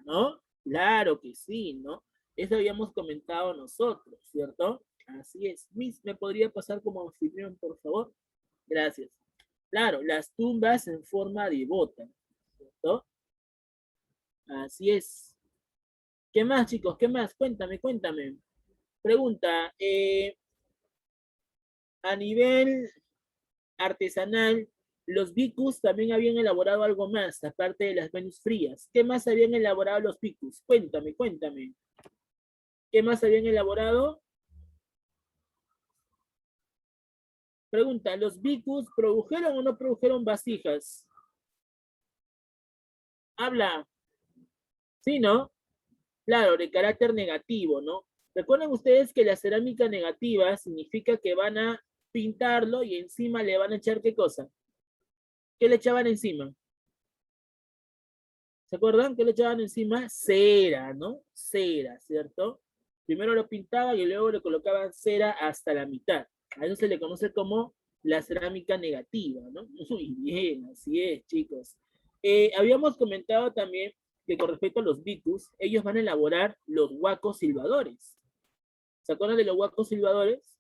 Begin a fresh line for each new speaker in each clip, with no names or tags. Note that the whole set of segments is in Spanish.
¿no? Claro que sí, ¿no? Eso habíamos comentado nosotros, ¿cierto? Así es. Miss, ¿me podría pasar como anfitrión, por favor? Gracias. Claro, las tumbas en forma de bota, ¿cierto? Así es. ¿Qué más, chicos? ¿Qué más? Cuéntame, cuéntame. Pregunta, a nivel artesanal, los bicus también habían elaborado algo más, aparte de las Venus frías. ¿Qué más habían elaborado los bicus? Cuéntame, cuéntame. ¿Qué más habían elaborado? Pregunta, ¿los bicus produjeron o no produjeron vasijas? Habla. Sí, ¿no? Claro, de carácter negativo, ¿no? Recuerden ustedes que la cerámica negativa significa que van a pintarlo y encima le van a echar ¿qué cosa? ¿Qué le echaban encima? ¿Se acuerdan? ¿Qué le echaban encima? Cera, ¿no? Cera, ¿cierto? Primero lo pintaban y luego le colocaban cera hasta la mitad. A eso se le conoce como la cerámica negativa, ¿no? Muy bien, así es, chicos. Habíamos comentado también que con respecto a los bicus, ellos van a elaborar los huacos silbadores. ¿Se acuerdan de los huacos silbadores?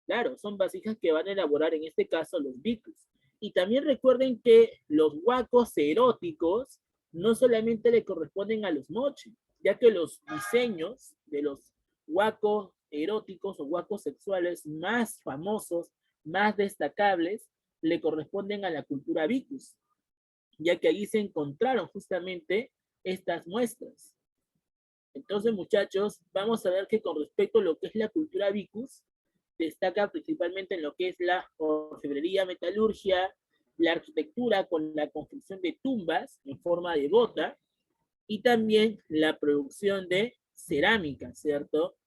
Claro, son vasijas que van a elaborar en este caso los bicus. Y también recuerden que los huacos eróticos no solamente le corresponden a los mochi, ya que los diseños de los huacos eróticos o huacos sexuales más famosos, más destacables, le corresponden a la cultura bicus, ya que allí se encontraron justamente estas muestras. Entonces, muchachos, vamos a ver que con respecto a lo que es la cultura bicus, destaca principalmente en lo que es la orfebrería, metalurgia, la arquitectura con la construcción de tumbas en forma de bota y también la producción de cerámica, ¿cierto?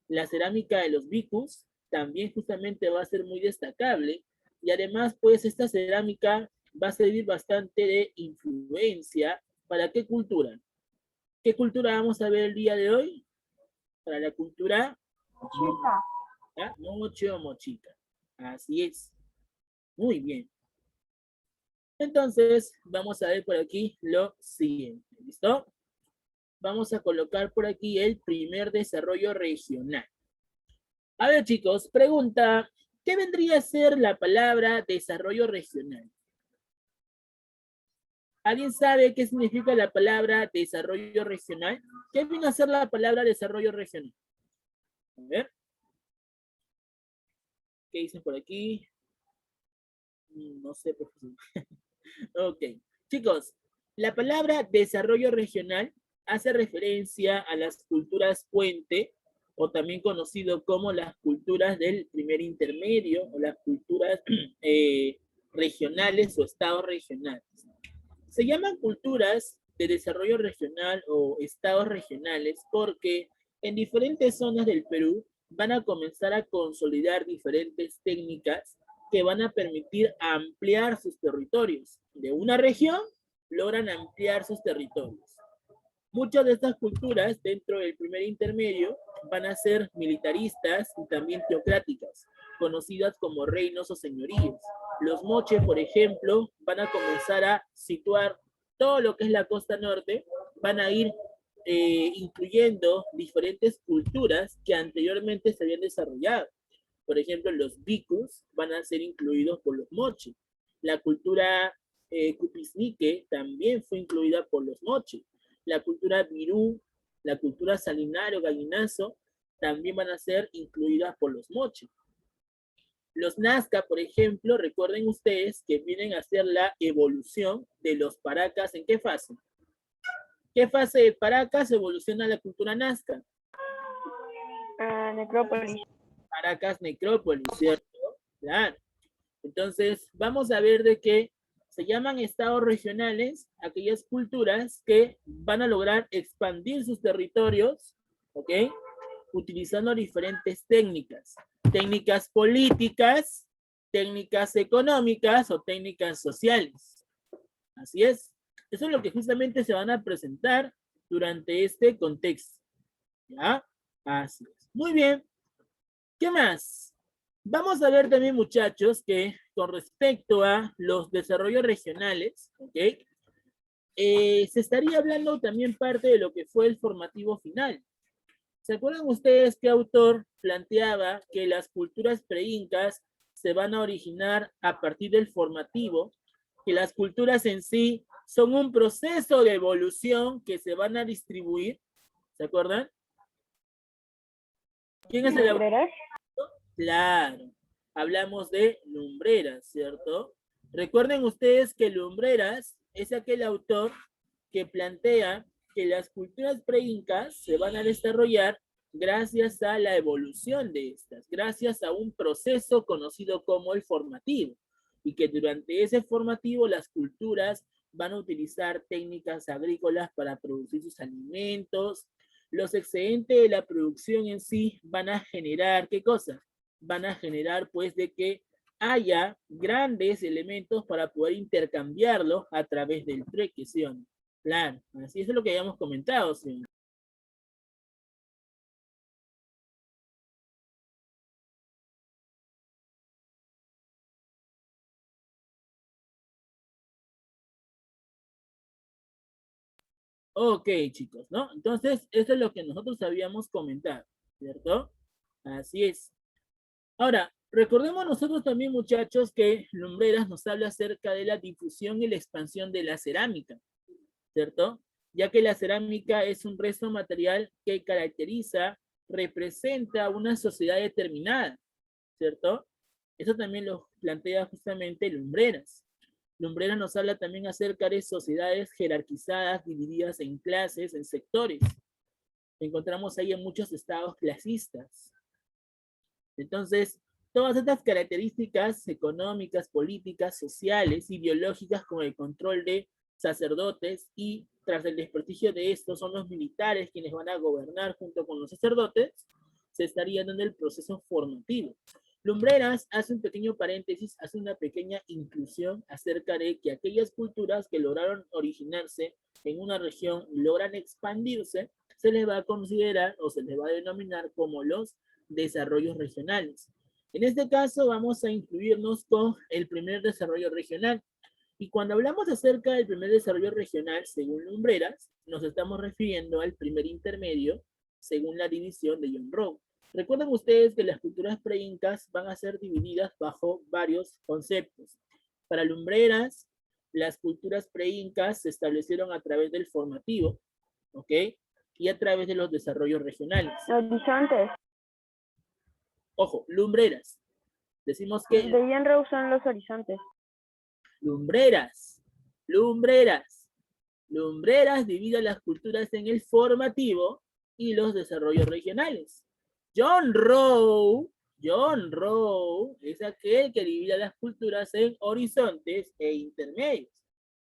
La cerámica de los bicus también justamente va a ser muy destacable y además pues esta cerámica va a servir bastante de influencia para qué cultura. ¿Qué cultura vamos a ver el día de hoy? Para la cultura
Chica.
moche o mochica. Así es. Muy bien. Entonces, vamos a ver por aquí lo siguiente. ¿Listo? Vamos a colocar por aquí el primer desarrollo regional. A ver, chicos, pregunta, ¿qué vendría a ser la palabra desarrollo regional? ¿Alguien sabe qué significa la palabra desarrollo regional? ¿Qué viene a ser la palabra desarrollo regional? A ver. ¿Qué dicen por aquí? No sé, profesor. Ok. Chicos, la palabra desarrollo regional hace referencia a las culturas puente, o también conocido como las culturas del primer intermedio, o las culturas regionales o estados regionales. Se llaman culturas de desarrollo regional o estados regionales porque en diferentes zonas del Perú van a comenzar a consolidar diferentes técnicas que van a permitir ampliar sus territorios. De una región logran ampliar sus territorios. Muchas de estas culturas dentro del primer intermedio van a ser militaristas y también teocráticas, conocidas como reinos o señoríos. Los moches, por ejemplo, van a comenzar a situar todo lo que es la costa norte, van a ir incluyendo diferentes culturas que anteriormente se habían desarrollado. Por ejemplo, los bicus van a ser incluidos por los moches. La cultura cupisnique también fue incluida por los moches. La cultura virú, la cultura salinario, gallinazo, también van a ser incluidas por los moches. Los Nazca, por ejemplo, recuerden ustedes que vienen a ser la evolución de los Paracas. ¿En qué fase? ¿Qué fase de Paracas evoluciona la cultura Nazca?
Necrópolis.
Paracas Necrópolis, ¿cierto? Claro. Entonces, vamos a ver de qué se llaman estados regionales aquellas culturas que van a lograr expandir sus territorios, ¿ok? Utilizando diferentes técnicas. Técnicas políticas, técnicas económicas o técnicas sociales. Así es. Eso es lo que justamente se van a presentar durante este contexto. ¿Ya? Así es. Muy bien. ¿Qué más? Vamos a ver también, muchachos, que con respecto a los desarrollos regionales, ¿ok? se estaría hablando también parte de lo que fue el formativo final. ¿Se acuerdan ustedes qué autor planteaba que las culturas preincas se van a originar a partir del formativo, que las culturas en sí son un proceso de evolución que se van a distribuir? ¿Se acuerdan? ¿Quién es el autor? Claro, hablamos de Lumbreras, ¿cierto? Recuerden ustedes que Lumbreras es aquel autor que plantea que las culturas preincas se van a desarrollar gracias a la evolución de estas, gracias a un proceso conocido como el formativo, y que durante ese formativo las culturas van a utilizar técnicas agrícolas para producir sus alimentos. Los excedentes de la producción en sí van a generar, ¿qué cosa? Van a generar pues de que haya grandes elementos para poder intercambiarlos a través del trueque, ¿sí o no? Claro, así es lo que habíamos comentado, señor. Ok, chicos, ¿no? Entonces, eso es lo que nosotros habíamos comentado, ¿cierto? Así es. Ahora, recordemos nosotros también, muchachos, que Lumbreras nos habla acerca de la difusión y la expansión de la cerámica, ¿cierto? Ya que la cerámica es un resto material que caracteriza, representa una sociedad determinada, ¿cierto? Eso también lo plantea justamente Lumbreras. Lumbreras nos habla también acerca de sociedades jerarquizadas, divididas en clases, en sectores. Encontramos ahí en muchos estados clasistas. Entonces, todas estas características económicas, políticas, sociales y biológicas, como el control de sacerdotes, y tras el desprestigio de estos son los militares quienes van a gobernar junto con los sacerdotes, se estaría dando el proceso formativo. Lumbreras hace un pequeño paréntesis, hace una pequeña inclusión acerca de que aquellas culturas que lograron originarse en una región y logran expandirse, se les va a considerar o se les va a denominar como los desarrollos regionales. En este caso vamos a incluirnos con el primer desarrollo regional. Y cuando hablamos acerca del primer desarrollo regional, según Lumbreras, nos estamos refiriendo al primer intermedio, según la división de John Rowe. Recuerden ustedes que las culturas preincas van a ser divididas bajo varios conceptos. Para Lumbreras, las culturas preincas se establecieron a través del formativo, ¿ok? Y a través de los desarrollos regionales.
Horizontes.
Ojo, Lumbreras. Decimos que...
De John Rowe son los horizontes.
Lumbreras. Lumbreras. Lumbreras divide las culturas en el formativo y los desarrollos regionales. John Rowe es aquel que divide las culturas en horizontes e intermedios.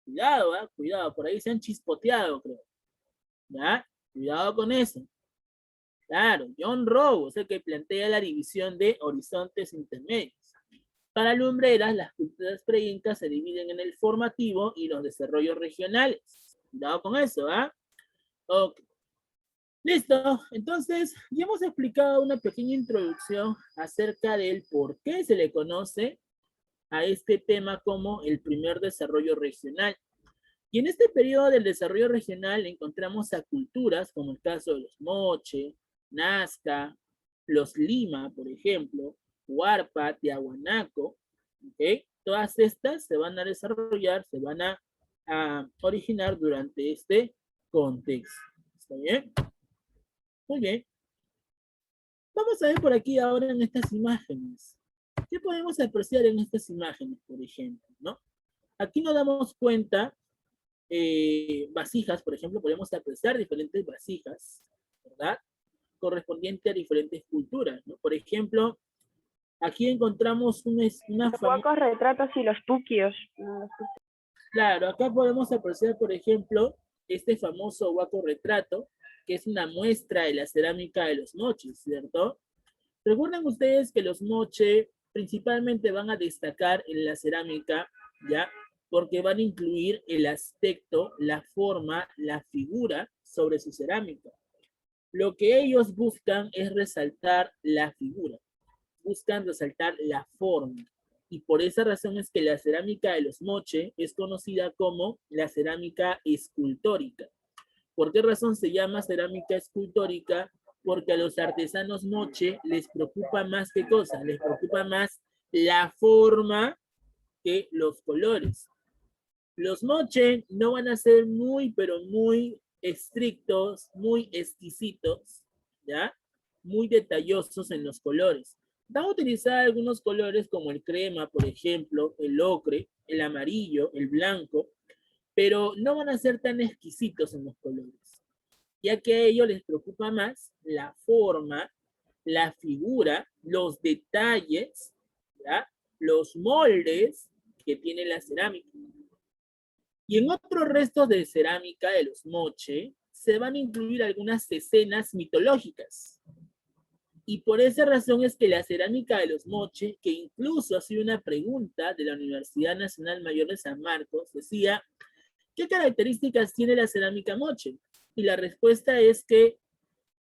Cuidado, ¿eh? Cuidado, por ahí se han chispoteado, creo. ¿Ya? Cuidado con eso. Claro, John Rowe es el que plantea la división de horizontes intermedios. Para Lumbreras, las culturas preincas se dividen en el formativo y los desarrollos regionales. Cuidado con eso, ¿ah? Ok. Listo. Entonces, ya hemos explicado una pequeña introducción acerca del por qué se le conoce a este tema como el primer desarrollo regional. Y en este periodo del desarrollo regional encontramos a culturas como el caso de los Moche, Nazca, los Lima, por ejemplo, Huarpa, Tiahuanaco, ¿ok? Todas estas se van a desarrollar, se van a originar durante este contexto. ¿Está bien? Muy bien. Vamos a ver por aquí ahora en estas imágenes. ¿Qué podemos apreciar en estas imágenes, por ejemplo? ¿No? Aquí nos damos cuenta, vasijas, por ejemplo, podemos apreciar diferentes vasijas, ¿verdad? Correspondiente a diferentes culturas, ¿no? Por ejemplo, aquí encontramos una
Pocos retratos y los puquios.
Claro, acá podemos apreciar, por ejemplo, este famoso huaco retrato, que es una muestra de la cerámica de los moches, ¿cierto? Recuerden ustedes que los moche principalmente van a destacar en la cerámica, ¿ya? Porque van a incluir el aspecto, la forma, la figura sobre su cerámica. Lo que ellos buscan es resaltar la figura, buscan resaltar la forma. Y por esa razón es que la cerámica de los Moche es conocida como la cerámica escultórica. ¿Por qué razón se llama cerámica escultórica? Porque a los artesanos Moche les preocupa más que cosas, les preocupa más la forma que los colores. Los Moche no van a ser muy, pero muy estrictos, muy exquisitos, ¿ya? Muy detallosos en los colores. Van a utilizar algunos colores como el crema, por ejemplo, el ocre, el amarillo, el blanco, pero no van a ser tan exquisitos en los colores, ya que a ellos les preocupa más la forma, la figura, los detalles, ¿ya? Los moldes que tiene la cerámica. Y en otros restos de cerámica de los Moche se van a incluir algunas escenas mitológicas. Y por esa razón es que la cerámica de los Moche, que incluso ha sido una pregunta de la Universidad Nacional Mayor de San Marcos, decía, ¿qué características tiene la cerámica Moche? Y la respuesta es que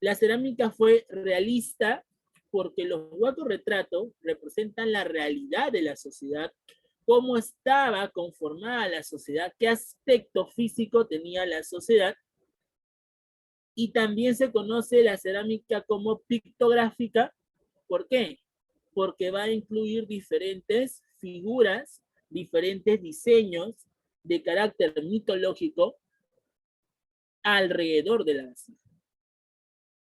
la cerámica fue realista porque los huacos retratos representan la realidad de la sociedad, cómo estaba conformada la sociedad, qué aspecto físico tenía la sociedad. Y también se conoce la cerámica como pictográfica. ¿Por qué? Porque va a incluir diferentes figuras, diferentes diseños de carácter mitológico alrededor de la vasija.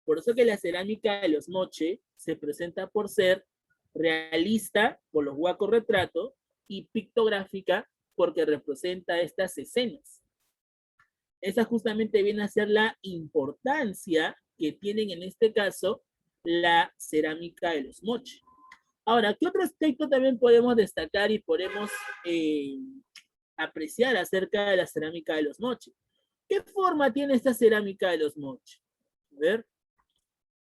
Por eso que la cerámica de los Moche se presenta por ser realista, por los huacos retratos, y pictográfica porque representa estas escenas. Esa justamente viene a ser la importancia que tienen en este caso la cerámica de los Moche. Ahora, ¿qué otro aspecto también podemos destacar y podemos apreciar acerca de la cerámica de los Moche? ¿Qué forma tiene esta cerámica de los Moche? A ver,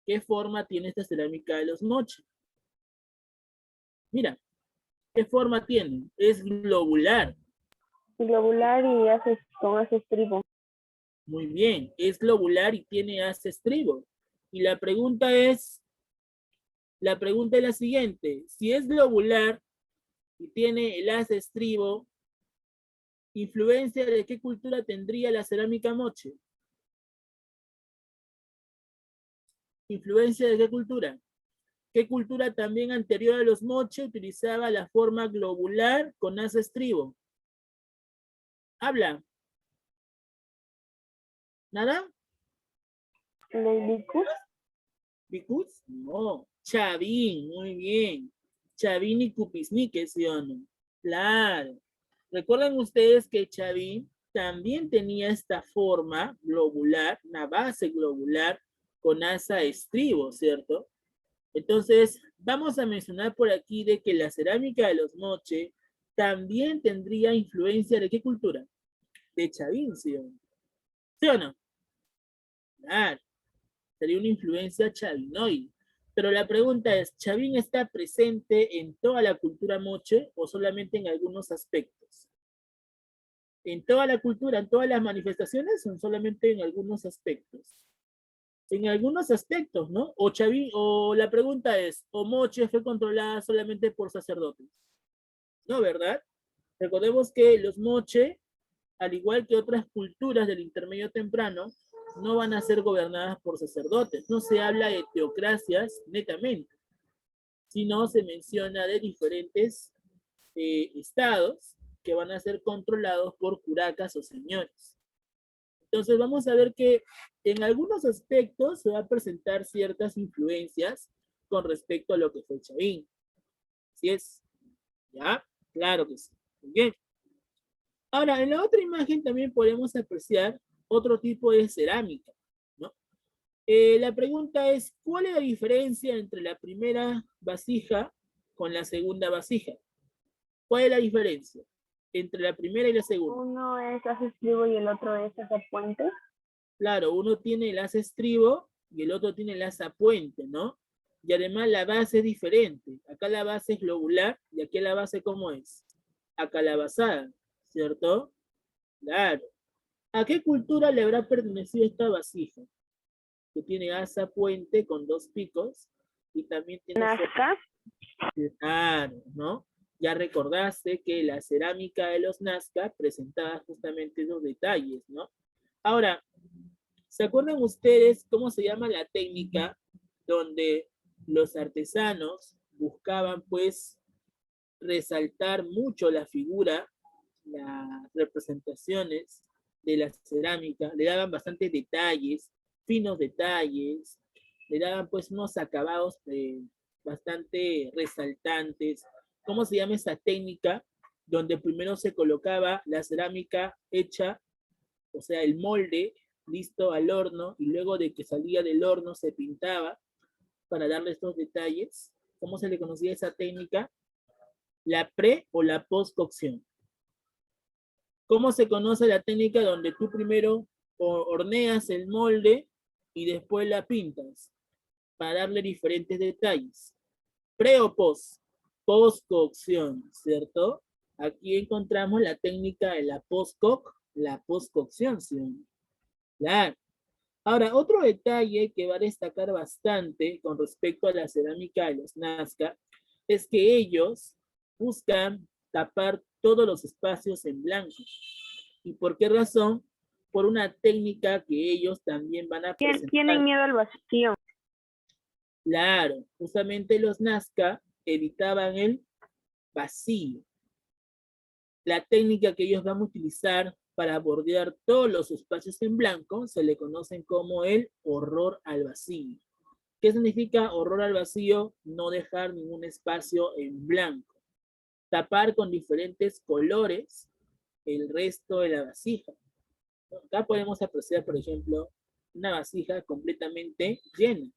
¿qué forma tiene esta cerámica de los Moche? Mira, ¿qué forma tiene? Es globular.
Globular y con hace estribo.
Muy bien, es globular y tiene haz estribo. Y la pregunta es la siguiente. Si es globular y tiene el haz estribo, ¿influencia de qué cultura tendría la cerámica Moche? ¿Influencia de qué cultura? ¿Qué cultura también anterior a los Moche utilizaba la forma globular con haz estribo? Habla. ¿Nada?
¿Leibicus?
¿Bicus? No. Chavín, muy bien. Chavín y Cupisnique, ¿sí o no? Claro. Recuerdan ustedes que Chavín también tenía esta forma globular, una base globular con asa estribo, ¿cierto? Entonces, vamos a mencionar por aquí de que la cerámica de los Moche también tendría influencia de qué cultura? De Chavín, ¿sí o no? ¿Sí o no? Claro, sería una influencia chavinoide. Pero la pregunta es, ¿Chavín está presente en toda la cultura Moche o solamente en algunos aspectos? ¿En toda la cultura, en todas las manifestaciones o solamente en algunos aspectos? En algunos aspectos, ¿no? O Chavín, o la pregunta es, ¿o Moche fue controlada solamente por sacerdotes? No, ¿verdad? Recordemos que los Moche, al igual que otras culturas del intermedio temprano, no van a ser gobernadas por sacerdotes. No se habla de teocracias netamente, sino se menciona de diferentes estados que van a ser controlados por curacas o señores. Entonces vamos a ver que en algunos aspectos se va a presentar ciertas influencias con respecto a lo que fue Chavín. ¿Sí es? ¿Ya? Claro que sí. Muy bien. Ahora, en la otra imagen también podemos apreciar otro tipo de cerámica, ¿no? La pregunta es, ¿cuál es la diferencia entre la primera vasija con la segunda vasija? ¿Cuál es la diferencia entre la primera y la segunda?
Uno es hace estribo y el otro es hace puente.
Claro, uno tiene el asa estribo y el otro tiene el asa puente, ¿no? Y además la base es diferente. Acá la base es globular y aquí la base, ¿cómo es? Acalabazada, ¿cierto? Claro. ¿A qué cultura le habrá pertenecido esta vasija? Que tiene asa puente con dos picos y también tiene
Nazca.
claro, ¿no? Ya recordaste que la cerámica de los Nazca presentaba justamente esos detalles, ¿no? Ahora, ¿se acuerdan ustedes cómo se llama la técnica donde los artesanos buscaban, pues, resaltar mucho la figura, las representaciones de la cerámica, le daban bastantes detalles, finos detalles, le daban pues unos acabados bastante resaltantes? ¿Cómo se llama esa técnica donde primero se colocaba la cerámica hecha, o sea, el molde listo al horno, y luego de que salía del horno se pintaba para darle estos detalles? ¿Cómo se le conocía esa técnica? ¿La pre o la post cocción? ¿Cómo se conoce la técnica donde tú primero horneas el molde y después la pintas para darle diferentes detalles? ¿Pre o post? Post cocción, ¿cierto? Aquí encontramos la técnica de la post cocción, ¿sí? Claro. Ahora, otro detalle que va a destacar bastante con respecto a la cerámica de los Nazca es que ellos buscan tapar todos los espacios en blanco. ¿Y por qué razón? Por una técnica que ellos también van a
Tienen
presentar.
miedo al vacío.
Claro, justamente los Nazca evitaban el vacío. La técnica que ellos van a utilizar para bordear todos los espacios en blanco se le conocen como el horror al vacío. ¿Qué significa horror al vacío? No dejar ningún espacio en blanco. Tapar con diferentes colores el resto de la vasija. Acá podemos apreciar, por ejemplo, una vasija completamente llena,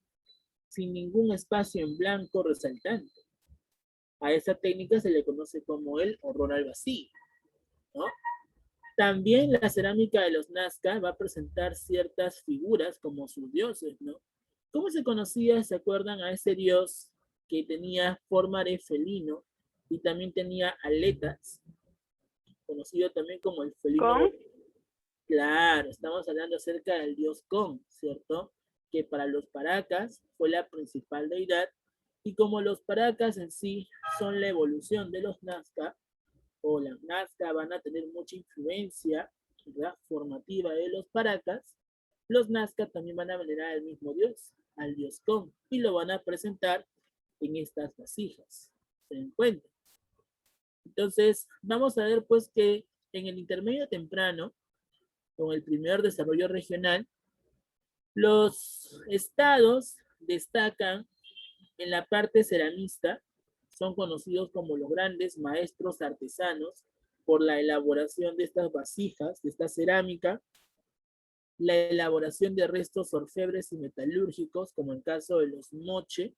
sin ningún espacio en blanco resaltante. A esa técnica se le conoce como el horror al vacío, ¿no? También la cerámica de los Nazca va a presentar ciertas figuras como sus dioses, ¿no? ¿Cómo se conocía, se acuerdan, a ese dios que tenía forma de felino y también tenía aletas, conocido también como el felino?
¿Con?
Claro, estamos hablando acerca del dios Con, ¿cierto? Que para los paracas fue la principal deidad, y como los paracas en sí son la evolución de los Nazca, o las Nazca van a tener mucha influencia, ¿verdad?, formativa de los Nazca también van a venerar al mismo dios, al dios Con, y lo van a presentar en estas vasijas. ¿Se dan cuenta? Entonces, vamos a ver pues que en el intermedio temprano, con el primer desarrollo regional, los estados destacan en la parte ceramista, son conocidos como los grandes maestros artesanos por la elaboración de estas vasijas, de esta cerámica, la elaboración de restos orfebres y metalúrgicos, como el caso de los moche,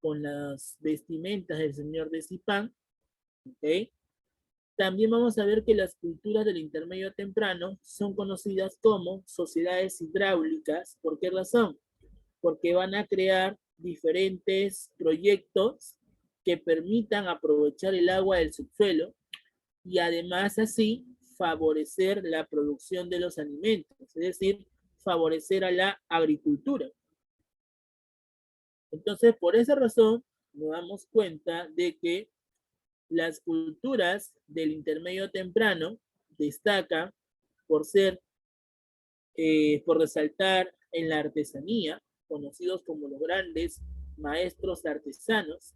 con las vestimentas del señor de Zipán, ¿ok? También vamos a ver que las culturas del intermedio temprano son conocidas como sociedades hidráulicas. ¿Por qué razón? Porque van a crear diferentes proyectos que permitan aprovechar el agua del subsuelo y además así favorecer la producción de los alimentos, es decir, favorecer a la agricultura. Entonces, por esa razón, nos damos cuenta de que las culturas del intermedio temprano destacan por ser, por resaltar en la artesanía, conocidos como los grandes maestros artesanos,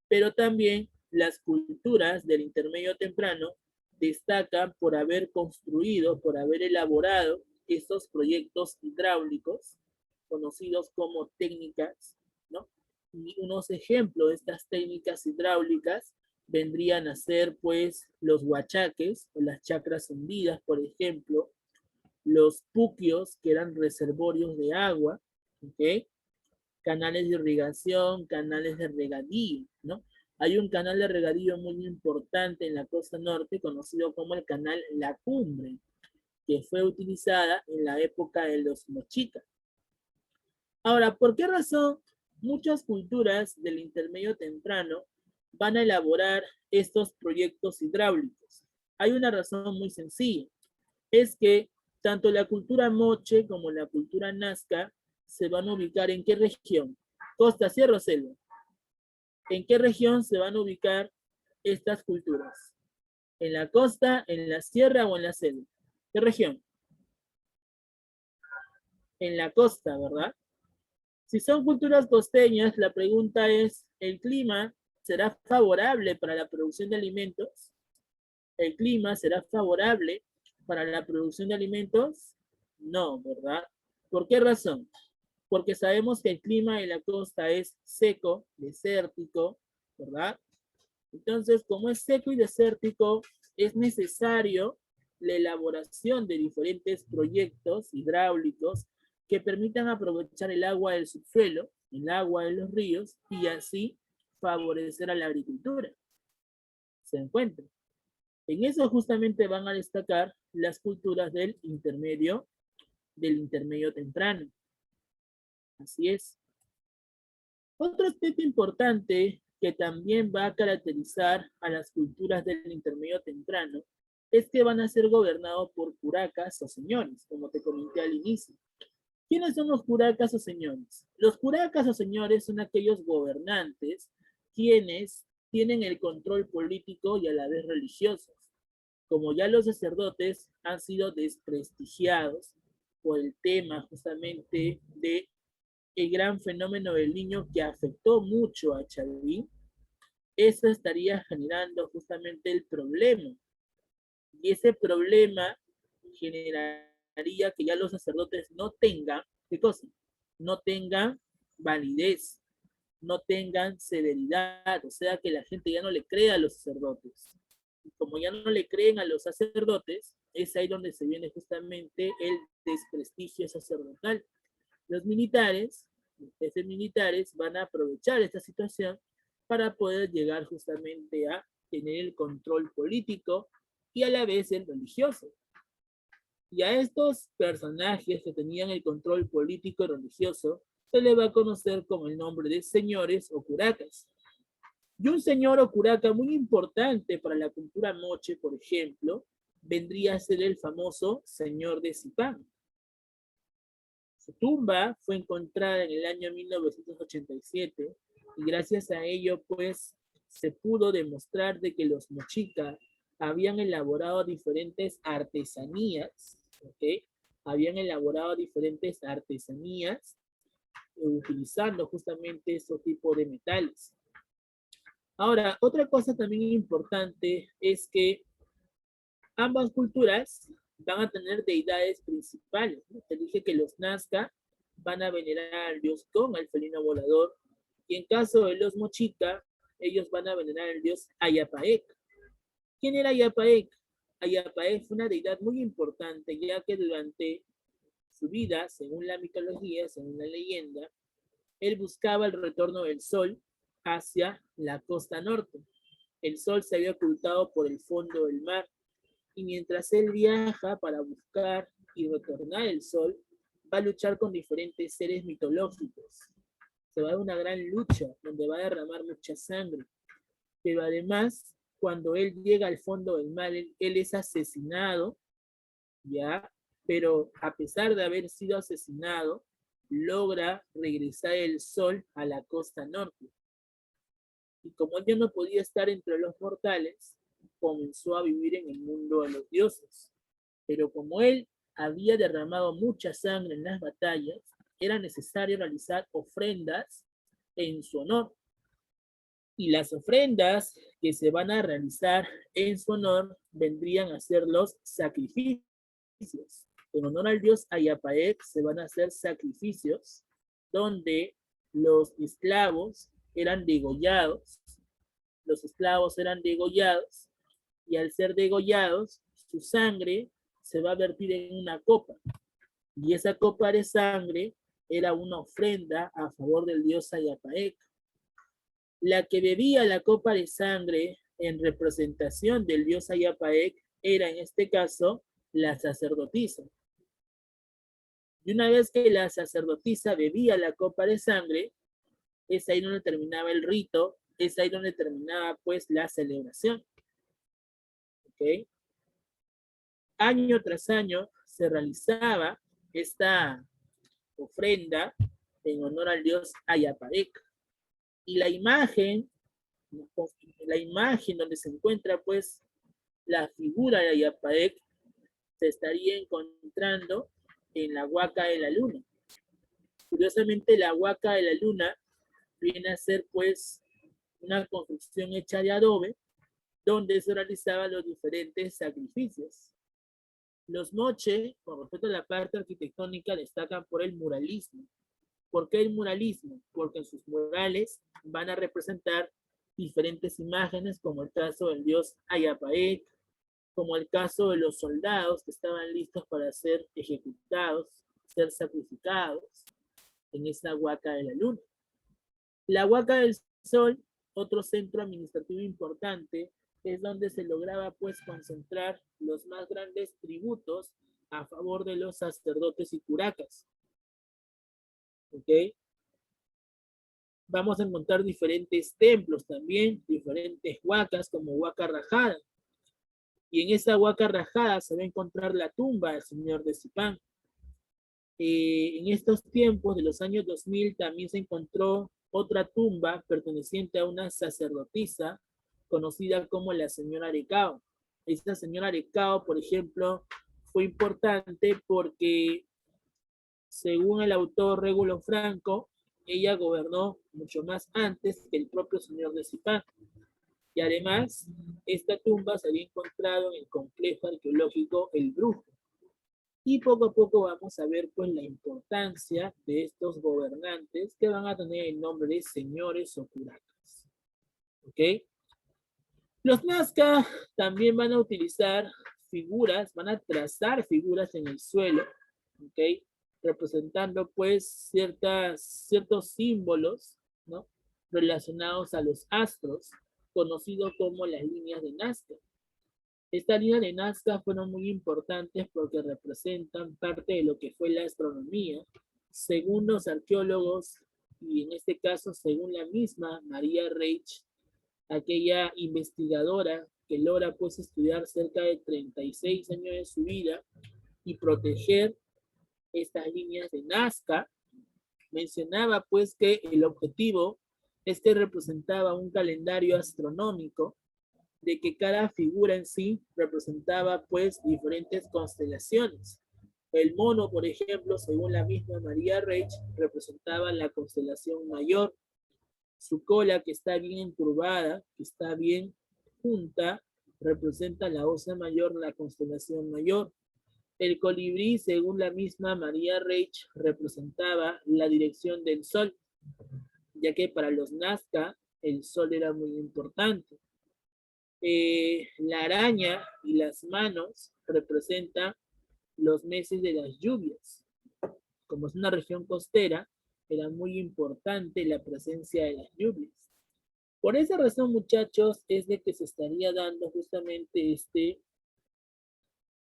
pero también las culturas del intermedio temprano destacan por haber construido, por haber elaborado estos proyectos hidráulicos, conocidos como técnicas, ¿no? Y unos ejemplos de estas técnicas hidráulicas vendrían a ser, pues, los huachaques, o las chacras hundidas, por ejemplo, los puquios, que eran reservorios de agua, ¿ok? Canales de irrigación, canales de regadío, ¿no? Hay un canal de regadío muy importante en la costa norte, conocido como el canal La Cumbre, que fue utilizada en la época de los mexicas. Ahora, ¿por qué razón muchas culturas del intermedio temprano van a elaborar estos proyectos hidráulicos? Hay una razón muy sencilla, es que tanto la cultura moche como la cultura nazca se van a ubicar ¿en qué región? Costa, sierra o selva. ¿En qué región se van a ubicar estas culturas? ¿En la costa, en la sierra o en la selva? ¿Qué región? En la costa, ¿verdad? Si son culturas costeñas, la pregunta es, ¿el clima será favorable para la producción de alimentos? ¿El clima será favorable para la producción de alimentos? No, ¿verdad? ¿Por qué razón? Porque sabemos que el clima en la costa es seco, desértico, ¿verdad? Entonces, como es seco y desértico, es necesario la elaboración de diferentes proyectos hidráulicos que permitan aprovechar el agua del subsuelo, el agua de los ríos y así favorecer a la agricultura. ¿Se encuentra? En eso justamente van a destacar las culturas del intermedio temprano. Así es. Otro aspecto importante que también va a caracterizar a las culturas del intermedio temprano es que van a ser gobernados por curacas o señores, como te comenté al inicio. ¿Quiénes son los curacas o señores? Los curacas o señores son aquellos gobernantes quienes tienen el control político y a la vez religioso. Como ya los sacerdotes han sido desprestigiados por el tema justamente de el gran fenómeno del niño que afectó mucho a Chavín, eso estaría generando justamente el problema. Y ese problema generaría que ya los sacerdotes no tengan, ¿qué cosa? No tengan validez, no tengan severidad, o sea que la gente ya no le crea a los sacerdotes. Y como ya no le creen a los sacerdotes, es ahí donde se viene justamente el desprestigio sacerdotal. Los militares, los jefes militares, van a aprovechar esta situación para poder llegar justamente a tener el control político y a la vez el religioso. Y a estos personajes que tenían el control político y religioso se les va a conocer con el nombre de señores o curacas. Y un señor o curaca muy importante para la cultura moche, por ejemplo, vendría a ser el famoso señor de Zipán. Su tumba fue encontrada en el año 1987 y gracias a ello pues se pudo demostrar de que los mochicas habían elaborado diferentes artesanías, ¿ok? Habían elaborado diferentes artesanías utilizando justamente ese tipo de metales. Ahora, otra cosa también importante es que ambas culturas van a tener deidades principales. ¿No? Te dije que los Nazca van a venerar al dios Con, al felino volador, y en caso de los Mochica, ellos van a venerar al dios Ayapaec. ¿Quién era Ayapaec? Ayapaec fue una deidad muy importante, ya que durante su vida, según la mitología, según la leyenda, él buscaba el retorno del sol hacia la costa norte. El sol se había ocultado por el fondo del mar y mientras él viaja para buscar y retornar el sol, va a luchar con diferentes seres mitológicos. Se va a dar una gran lucha donde va a derramar mucha sangre. Pero además, cuando él llega al fondo del mar, él es asesinado, ¿ya? Pero a pesar de haber sido asesinado, logra regresar el sol a la costa norte. Y como él ya no podía estar entre los mortales, comenzó a vivir en el mundo de los dioses. Pero como él había derramado mucha sangre en las batallas, era necesario realizar ofrendas en su honor. Y las ofrendas que se van a realizar en su honor vendrían a ser los sacrificios. En honor al dios Ayapaec se van a hacer sacrificios donde los esclavos eran degollados. Los esclavos eran degollados y al ser degollados, su sangre se va a vertir en una copa. Y esa copa de sangre era una ofrenda a favor del dios Ayapaec. La que bebía la copa de sangre en representación del dios Ayapaec era en este caso la sacerdotisa. Y una vez que la sacerdotisa bebía la copa de sangre, es ahí donde terminaba el rito, es ahí donde terminaba pues la celebración. ¿Ok? Año tras año se realizaba esta ofrenda en honor al dios Ayapaec. Y la imagen La imagen donde se encuentra pues la figura de Ayapaec se estaría encontrando en la Huaca de la Luna. Curiosamente, la Huaca de la Luna viene a ser pues una construcción hecha de adobe donde se realizaban los diferentes sacrificios. Los moche, con respecto a la parte arquitectónica, destacan por el muralismo. ¿Por qué el muralismo? Porque en sus murales van a representar diferentes imágenes, como el caso del dios Ayapaec, como el caso de los soldados que estaban listos para ser ejecutados, ser sacrificados en esta Huaca de la Luna. La Huaca del Sol, otro centro administrativo importante, es donde se lograba pues concentrar los más grandes tributos a favor de los sacerdotes y curacas. ¿Ok? Vamos a encontrar diferentes templos también, diferentes huacas como Huaca Rajada. Y en esa Huaca Rajada se va a encontrar la tumba del señor de Zipán. En estos tiempos de los años 2000 también se encontró otra tumba perteneciente a una sacerdotisa conocida como la señora Arecao. Esta señora Arecao, por ejemplo, fue importante porque, según el autor Regulo Franco, ella gobernó mucho más antes que el propio señor de Zipán. Y además, esta tumba se había encontrado en el complejo arqueológico El Brujo. Y poco a poco vamos a ver pues la importancia de estos gobernantes que van a tener el nombre de señores o curacas. ¿Ok? Los Nazca también van a utilizar figuras, van a trazar figuras en el suelo, ¿ok? Representando pues ciertos símbolos, ¿no? Relacionados a los astros, conocidos como las líneas de Nazca. Estas líneas de Nazca fueron muy importantes porque representan parte de lo que fue la astronomía, según los arqueólogos, y en este caso según la misma María Reich, aquella investigadora que logra pues estudiar cerca de 36 años de su vida y proteger estas líneas de Nazca. Mencionaba pues que el objetivo es que representaba un calendario astronómico, de que cada figura en sí representaba pues diferentes constelaciones. El mono, por ejemplo, según la misma María Reich, representaba la constelación mayor. Su cola, que está bien encurvada, que está bien junta, representa la Osa Mayor, la constelación mayor. El colibrí, según la misma María Reich, representaba la dirección del sol, ya que para los Nazca el sol era muy importante. La araña y las manos representan los meses de las lluvias. Como es una región costera, era muy importante la presencia de las lluvias. Por esa razón, muchachos, es de que se estaría dando justamente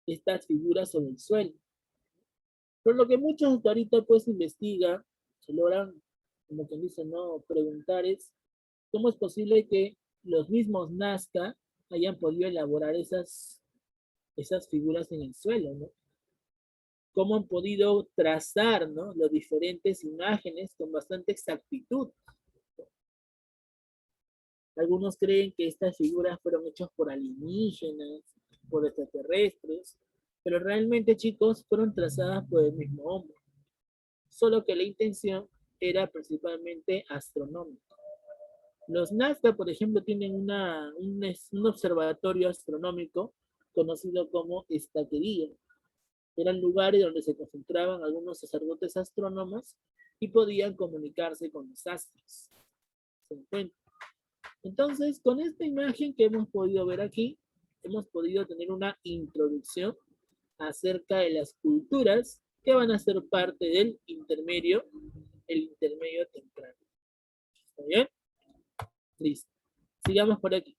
estas figuras sobre el suelo. Por lo que muchos ahorita pues investigan, se logran, como quien dice, no preguntar es, ¿cómo es posible que los mismos Nazca hayan podido elaborar esas figuras en el suelo, ¿no? ¿Cómo han podido trazar, ¿no? Las diferentes imágenes con bastante exactitud? Algunos creen que estas figuras fueron hechas por alienígenas, por extraterrestres, pero realmente, chicos, fueron trazadas por el mismo hombre. Solo que la intención era principalmente astronómica. Los Nazca, por ejemplo, tienen un observatorio astronómico conocido como estaquería. Eran lugares donde se concentraban algunos sacerdotes astrónomos y podían comunicarse con los astros. ¿Se encuentra? Entonces, con esta imagen que hemos podido ver aquí, hemos podido tener una introducción acerca de las culturas que van a ser parte del intermedio, el intermedio temprano. ¿Está bien? Listo. Sigamos por aquí.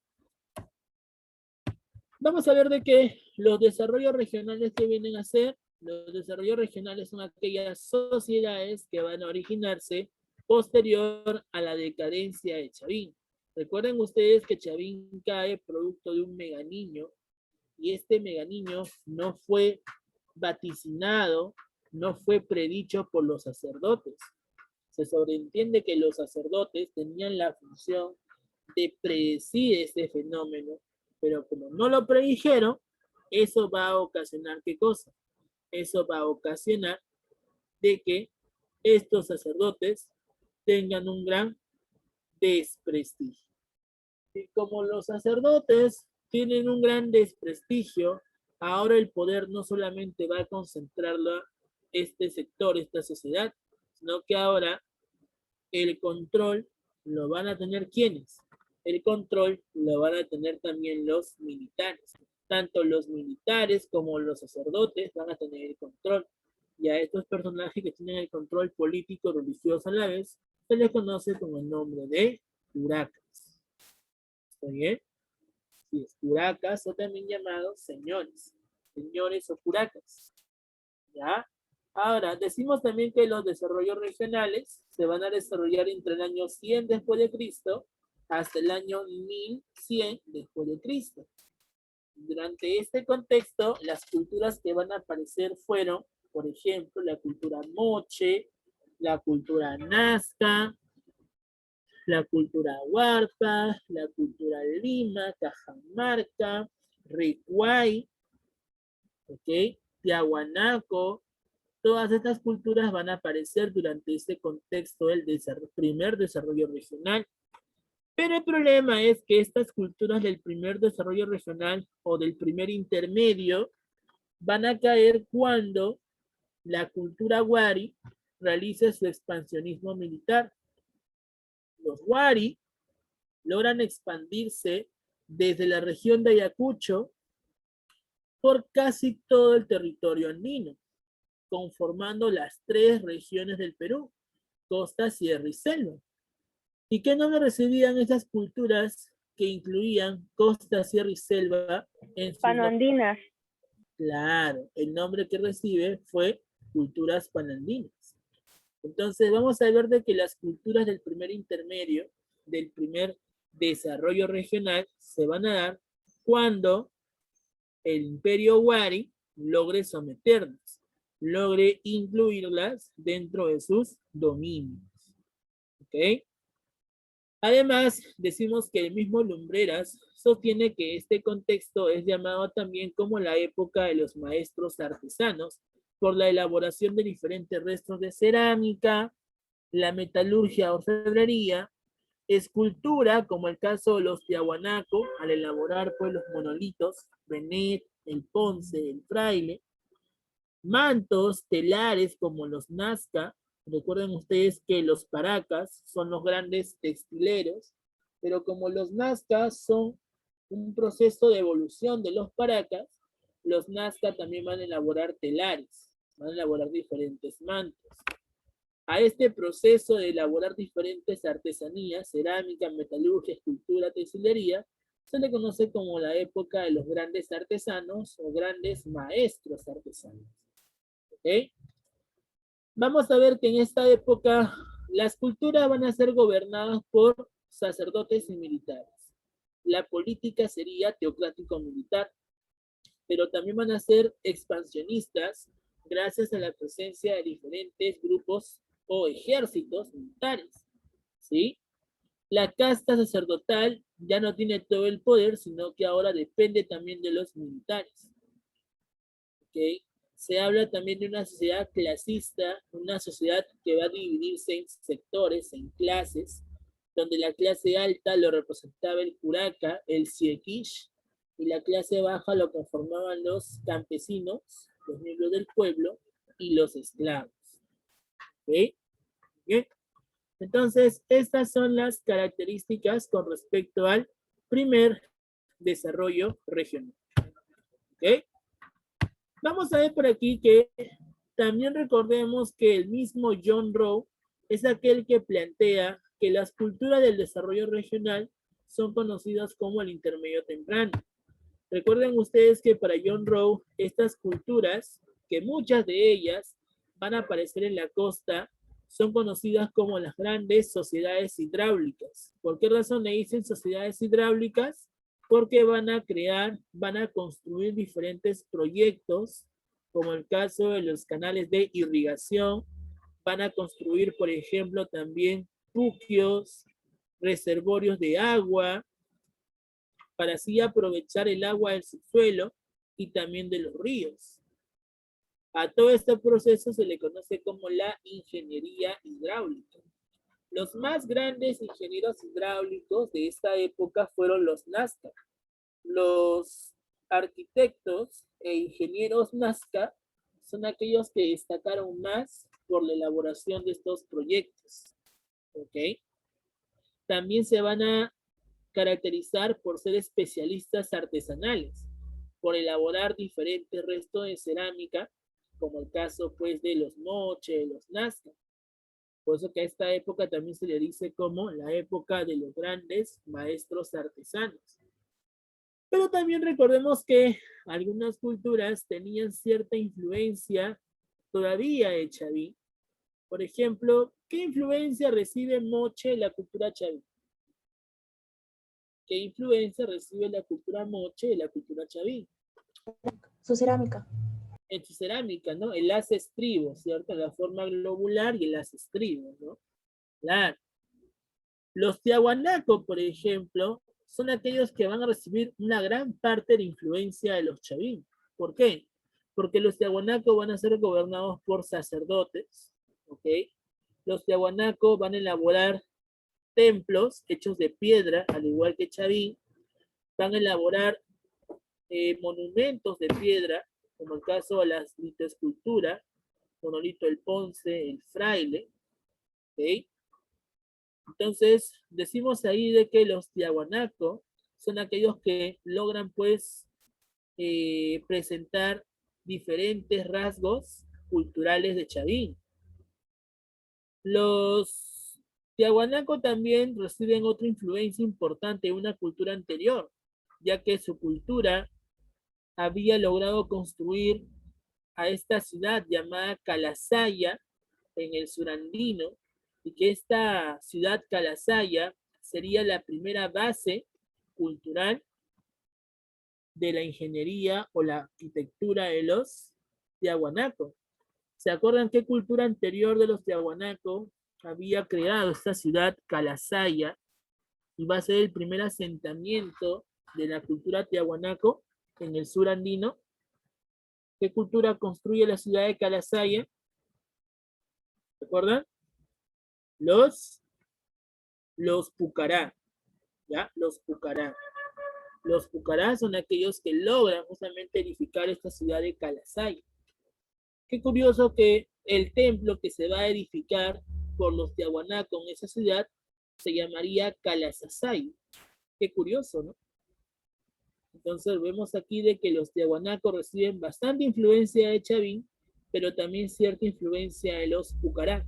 Vamos a ver de qué los desarrollos regionales que vienen a ser. Los desarrollos regionales son aquellas sociedades que van a originarse posterior a la decadencia de Chavín. Recuerden ustedes que Chavín cae producto de un meganiño, y este meganiño no fue vaticinado, no fue predicho por los sacerdotes. Se sobreentiende que los sacerdotes tenían la función de predecir este fenómeno, pero como no lo predijeron, eso va a ocasionar ¿qué cosa? Eso va a ocasionar de que estos sacerdotes tengan un gran desprestigio. Y como los sacerdotes tienen un gran desprestigio, ahora el poder no solamente va a concentrarlo a este sector, esta sociedad, sino que ahora el control lo van a tener ¿quiénes? El control lo van a tener también los militares. Tanto los militares como los sacerdotes van a tener el control. Y a estos personajes que tienen el control político religioso a la vez, se les conoce con el nombre de curacas. ¿Está bien? Sí, es curacas o también llamados señores. Señores o curacas. ¿Ya? Ahora, decimos también que los desarrollos regionales se van a desarrollar entre el año 100 después de Cristo hasta el año 1100 después de Cristo. Durante este contexto, las culturas que van a aparecer fueron, por ejemplo, la cultura moche, la cultura nazca, la cultura huarpa, la cultura lima, cajamarca, ricuay, ¿ok? Tiahuanaco. Todas estas culturas van a aparecer durante este contexto del primer desarrollo regional. Pero el problema es que estas culturas del primer desarrollo regional o del primer intermedio van a caer cuando la cultura wari realice su expansionismo militar. Los wari logran expandirse desde la región de Ayacucho por casi todo el territorio andino, conformando las 3 regiones del Perú, costa, sierra y selva. ¿Y qué nombre recibían esas culturas que incluían costa, sierra y selva en sus nombres?
Panoandinas.
Claro, el nombre que recibe fue culturas panandinas. Entonces vamos a ver de que las culturas del primer intermedio, del primer desarrollo regional, se van a dar cuando el imperio Wari logre someterlas, logre incluirlas dentro de sus dominios. ¿Ok? Además, decimos que el mismo Lumbreras sostiene que este contexto es llamado también como la época de los maestros artesanos, por la elaboración de diferentes restos de cerámica, la metalurgia o orfebrería, escultura, como el caso de los Tiahuanaco, al elaborar pues los monolitos, Benet, el Ponce, el Fraile, mantos, telares como los Nazca. Recuerden ustedes que los Paracas son los grandes textileros, pero como los Nazca son un proceso de evolución de los Paracas, los Nazca también van a elaborar telares, van a elaborar diferentes mantos. A este proceso de elaborar diferentes artesanías, cerámica, metalurgia, escultura, textilería, se le conoce como la época de los grandes artesanos o grandes maestros artesanos. ¿Ok? Vamos a ver que en esta época las culturas van a ser gobernadas por sacerdotes y militares. La política sería teocrático-militar, pero también van a ser expansionistas gracias a la presencia de diferentes grupos o ejércitos militares, ¿sí? La casta sacerdotal ya no tiene todo el poder, sino que ahora depende también de los militares, ¿ok? Se habla también de una sociedad clasista, una sociedad que va a dividirse en sectores, en clases, donde la clase alta lo representaba el curaca, el siequish, y la clase baja lo conformaban los campesinos, los miembros del pueblo, y los esclavos. ¿Ok? Bien. Entonces, estas son las características con respecto al primer desarrollo regional. ¿Ok? Vamos a ver por aquí que también recordemos que el mismo John Rowe es aquel que plantea que las culturas del desarrollo regional son conocidas como el intermedio temprano. Recuerden ustedes que para John Rowe, estas culturas, que muchas de ellas van a aparecer en la costa, son conocidas como las grandes sociedades hidráulicas. ¿Por qué razón le dicen sociedades hidráulicas? Porque van a crear, van a construir diferentes proyectos, como el caso de los canales de irrigación, van a construir, por ejemplo, también puquios, reservorios de agua, para así aprovechar el agua del subsuelo y también de los ríos. A todo este proceso se le conoce como la ingeniería hidráulica. Los más grandes ingenieros hidráulicos de esta época fueron los Nazca. Los arquitectos e ingenieros Nazca son aquellos que destacaron más por la elaboración de estos proyectos. ¿Ok? También se van a caracterizar por ser especialistas artesanales, por elaborar diferentes restos de cerámica, como el caso pues de los Moche, los Nazca. Por eso que a esta época también se le dice como la época de los grandes maestros artesanos. Pero también recordemos que algunas culturas tenían cierta influencia todavía de Chavín. Por ejemplo, ¿qué influencia recibe Moche en la cultura Chavín? ¿Qué influencia recibe la cultura Moche de la cultura Chavín?
Su cerámica.
En su cerámica, ¿no? El haz estribo, ¿cierto? La forma globular y el haz estribo, ¿no? Claro. Los tiahuanaco, por ejemplo, son aquellos que van a recibir una gran parte de influencia de los chavín. ¿Por qué? Porque los tiahuanaco van a ser gobernados por sacerdotes, ¿ok? Los tiahuanaco van a elaborar templos hechos de piedra, al igual que Chavín, van a elaborar monumentos de piedra, como el caso de la litoescultura, Monolito del Ponce, el Fraile, ¿ok? Entonces, decimos ahí de que los tiahuanaco son aquellos que logran, pues, presentar diferentes rasgos culturales de Chavín. Los tiahuanaco también reciben otra influencia importante de una cultura anterior, ya que su cultura había logrado construir a esta ciudad llamada Calasaya en el surandino, y que esta ciudad Calasaya sería la primera base cultural de la ingeniería o la arquitectura de los tiahuanaco. ¿Se acuerdan qué cultura anterior de los tiahuanaco había creado esta ciudad Calasaya y va a ser el primer asentamiento de la cultura tiahuanaco en el sur andino? ¿Qué cultura construye la ciudad de Calasaya? ¿Se acuerdan? Los Pucará, ¿ya? Los Pucará. Los Pucará son aquellos que logran justamente edificar esta ciudad de Calasaya. Qué curioso que el templo que se va a edificar por los tiahuanaco en esa ciudad se llamaría Calasasay. Qué curioso, ¿no? Entonces vemos aquí de que los tiahuanaco reciben bastante influencia de Chavín, pero también cierta influencia de los Pucará.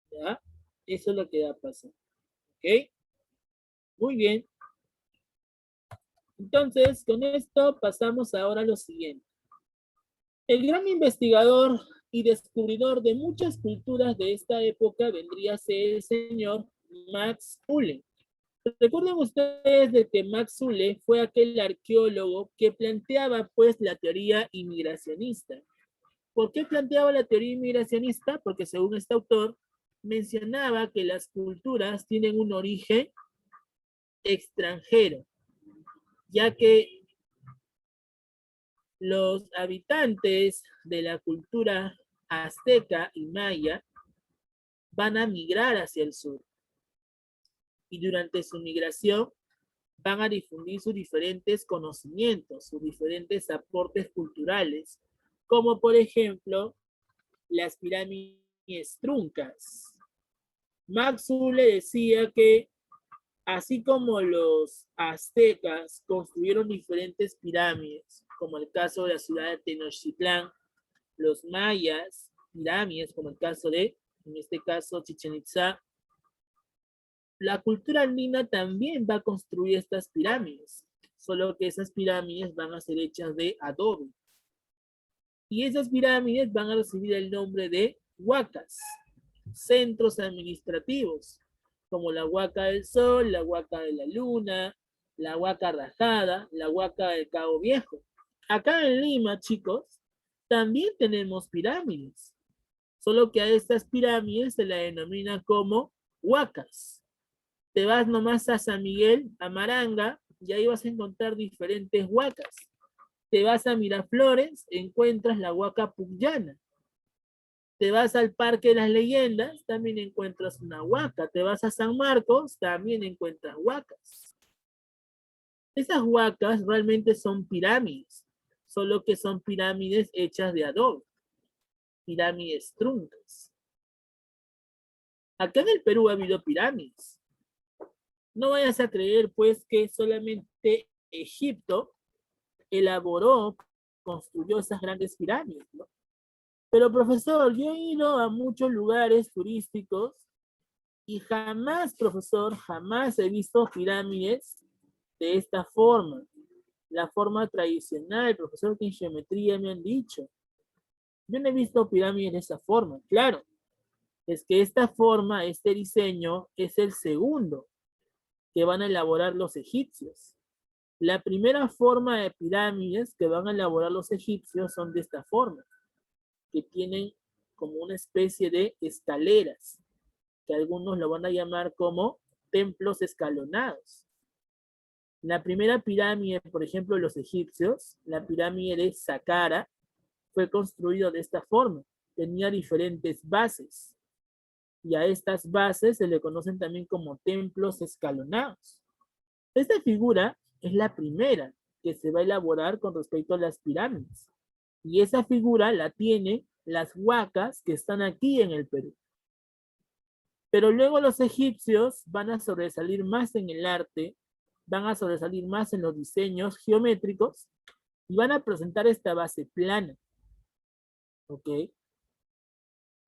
¿Ya? Eso es lo que va a pasar. ¿Ok? Muy bien. Entonces, con esto pasamos ahora a lo siguiente. El gran investigador y descubridor de muchas culturas de esta época vendría a ser el señor Max Uhle. Recuerden ustedes de que Max Uhle fue aquel arqueólogo que planteaba pues la teoría inmigracionista. ¿Por qué planteaba la teoría inmigracionista? Porque según este autor mencionaba que las culturas tienen un origen extranjero, ya que los habitantes de la cultura azteca y maya van a migrar hacia el sur y durante su migración van a difundir sus diferentes conocimientos, sus diferentes aportes culturales, como por ejemplo las pirámides truncas. Max Uhle decía que así como los aztecas construyeron diferentes pirámides, como el caso de la ciudad de Tenochtitlán, los mayas, pirámides, como el caso de, en este caso, Chichén Itzá, la cultura andina también va a construir estas pirámides, solo que esas pirámides van a ser hechas de adobe. Y esas pirámides van a recibir el nombre de huacas, centros administrativos, como la Huaca del Sol, la Huaca de la Luna, la Huaca Rajada, la Huaca del Cabo Viejo. Acá en Lima, chicos, también tenemos pirámides, solo que a estas pirámides se la denomina como huacas. Te vas nomás a San Miguel, a Maranga, y ahí vas a encontrar diferentes huacas. Te vas a Miraflores, encuentras la huaca Pucllana. Te vas al Parque de las Leyendas, también encuentras una huaca. Te vas a San Marcos, también encuentras huacas. Esas huacas realmente son pirámides, solo que son pirámides hechas de adobe, pirámides truncas. Acá en el Perú ha habido pirámides. No vayas a creer, pues, que solamente Egipto elaboró, construyó esas grandes pirámides, ¿no? Pero, profesor, yo he ido a muchos lugares turísticos y jamás, profesor, jamás he visto pirámides de esta forma. La forma tradicional, profesor, que en geometría me han dicho. Yo no he visto pirámides de esa forma. Claro, es que esta forma, este diseño, es el segundo que van a elaborar los egipcios. La primera forma de pirámides que van a elaborar los egipcios son de esta forma, que tienen como una especie de escaleras, que algunos lo van a llamar como templos escalonados. La primera pirámide, por ejemplo, de los egipcios, la pirámide de Saqqara, fue construida de esta forma. Tenía diferentes bases. Y a estas bases se le conocen también como templos escalonados. Esta figura es la primera que se va a elaborar con respecto a las pirámides. Y esa figura la tienen las huacas que están aquí en el Perú. Pero luego los egipcios van a sobresalir más en el arte, van a sobresalir más en los diseños geométricos y van a presentar esta base plana. ¿Ok?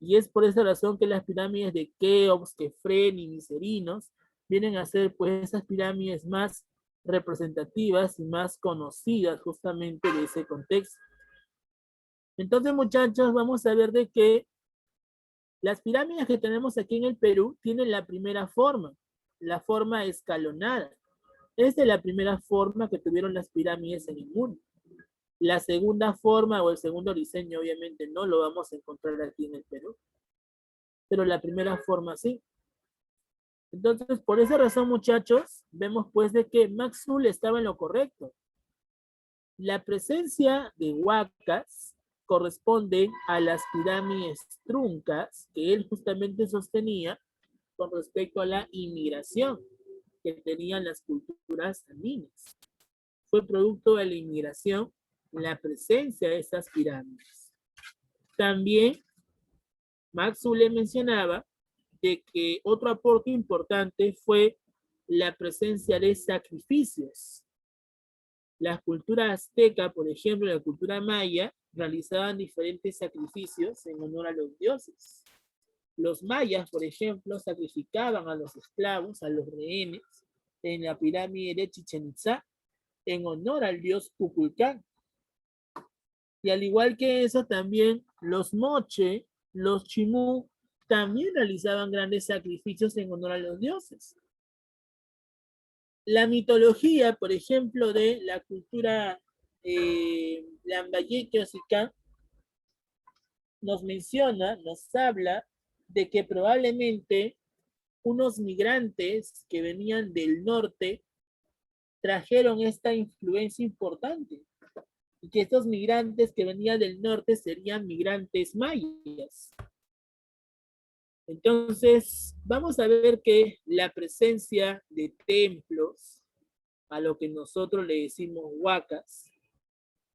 Y es por esa razón que las pirámides de Keops, Kefren y Miserinos vienen a ser pues esas pirámides más representativas y más conocidas justamente de ese contexto. Entonces, muchachos, vamos a ver de que las pirámides que tenemos aquí en el Perú tienen la primera forma, la forma escalonada. Esta es la primera forma que tuvieron las pirámides en el mundo. La segunda forma o el segundo diseño obviamente no lo vamos a encontrar aquí en el Perú, pero la primera forma sí. Entonces, por esa razón, muchachos, vemos pues de que Max Zull estaba en lo correcto. La presencia de huacas corresponde a las pirámides truncas que él justamente sostenía con respecto a la inmigración que tenían las culturas andinas. Fue producto de la inmigración la presencia de estas pirámides. También Max Zull mencionaba de que otro aporte importante fue la presencia de sacrificios. La cultura azteca, por ejemplo, la cultura maya, realizaban diferentes sacrificios en honor a los dioses. Los mayas, por ejemplo, sacrificaban a los esclavos, a los rehenes, en la pirámide de Chichén Itzá, en honor al dios Kukulcán. Y al igual que eso, también los moche, los chimú, también realizaban grandes sacrificios en honor a los dioses. La mitología, por ejemplo, de la cultura Lambayeque Ocicán, nos menciona, nos habla de que probablemente unos migrantes que venían del norte trajeron esta influencia importante y que estos migrantes que venían del norte serían migrantes mayas. Entonces, vamos a ver que la presencia de templos, a lo que nosotros le decimos huacas,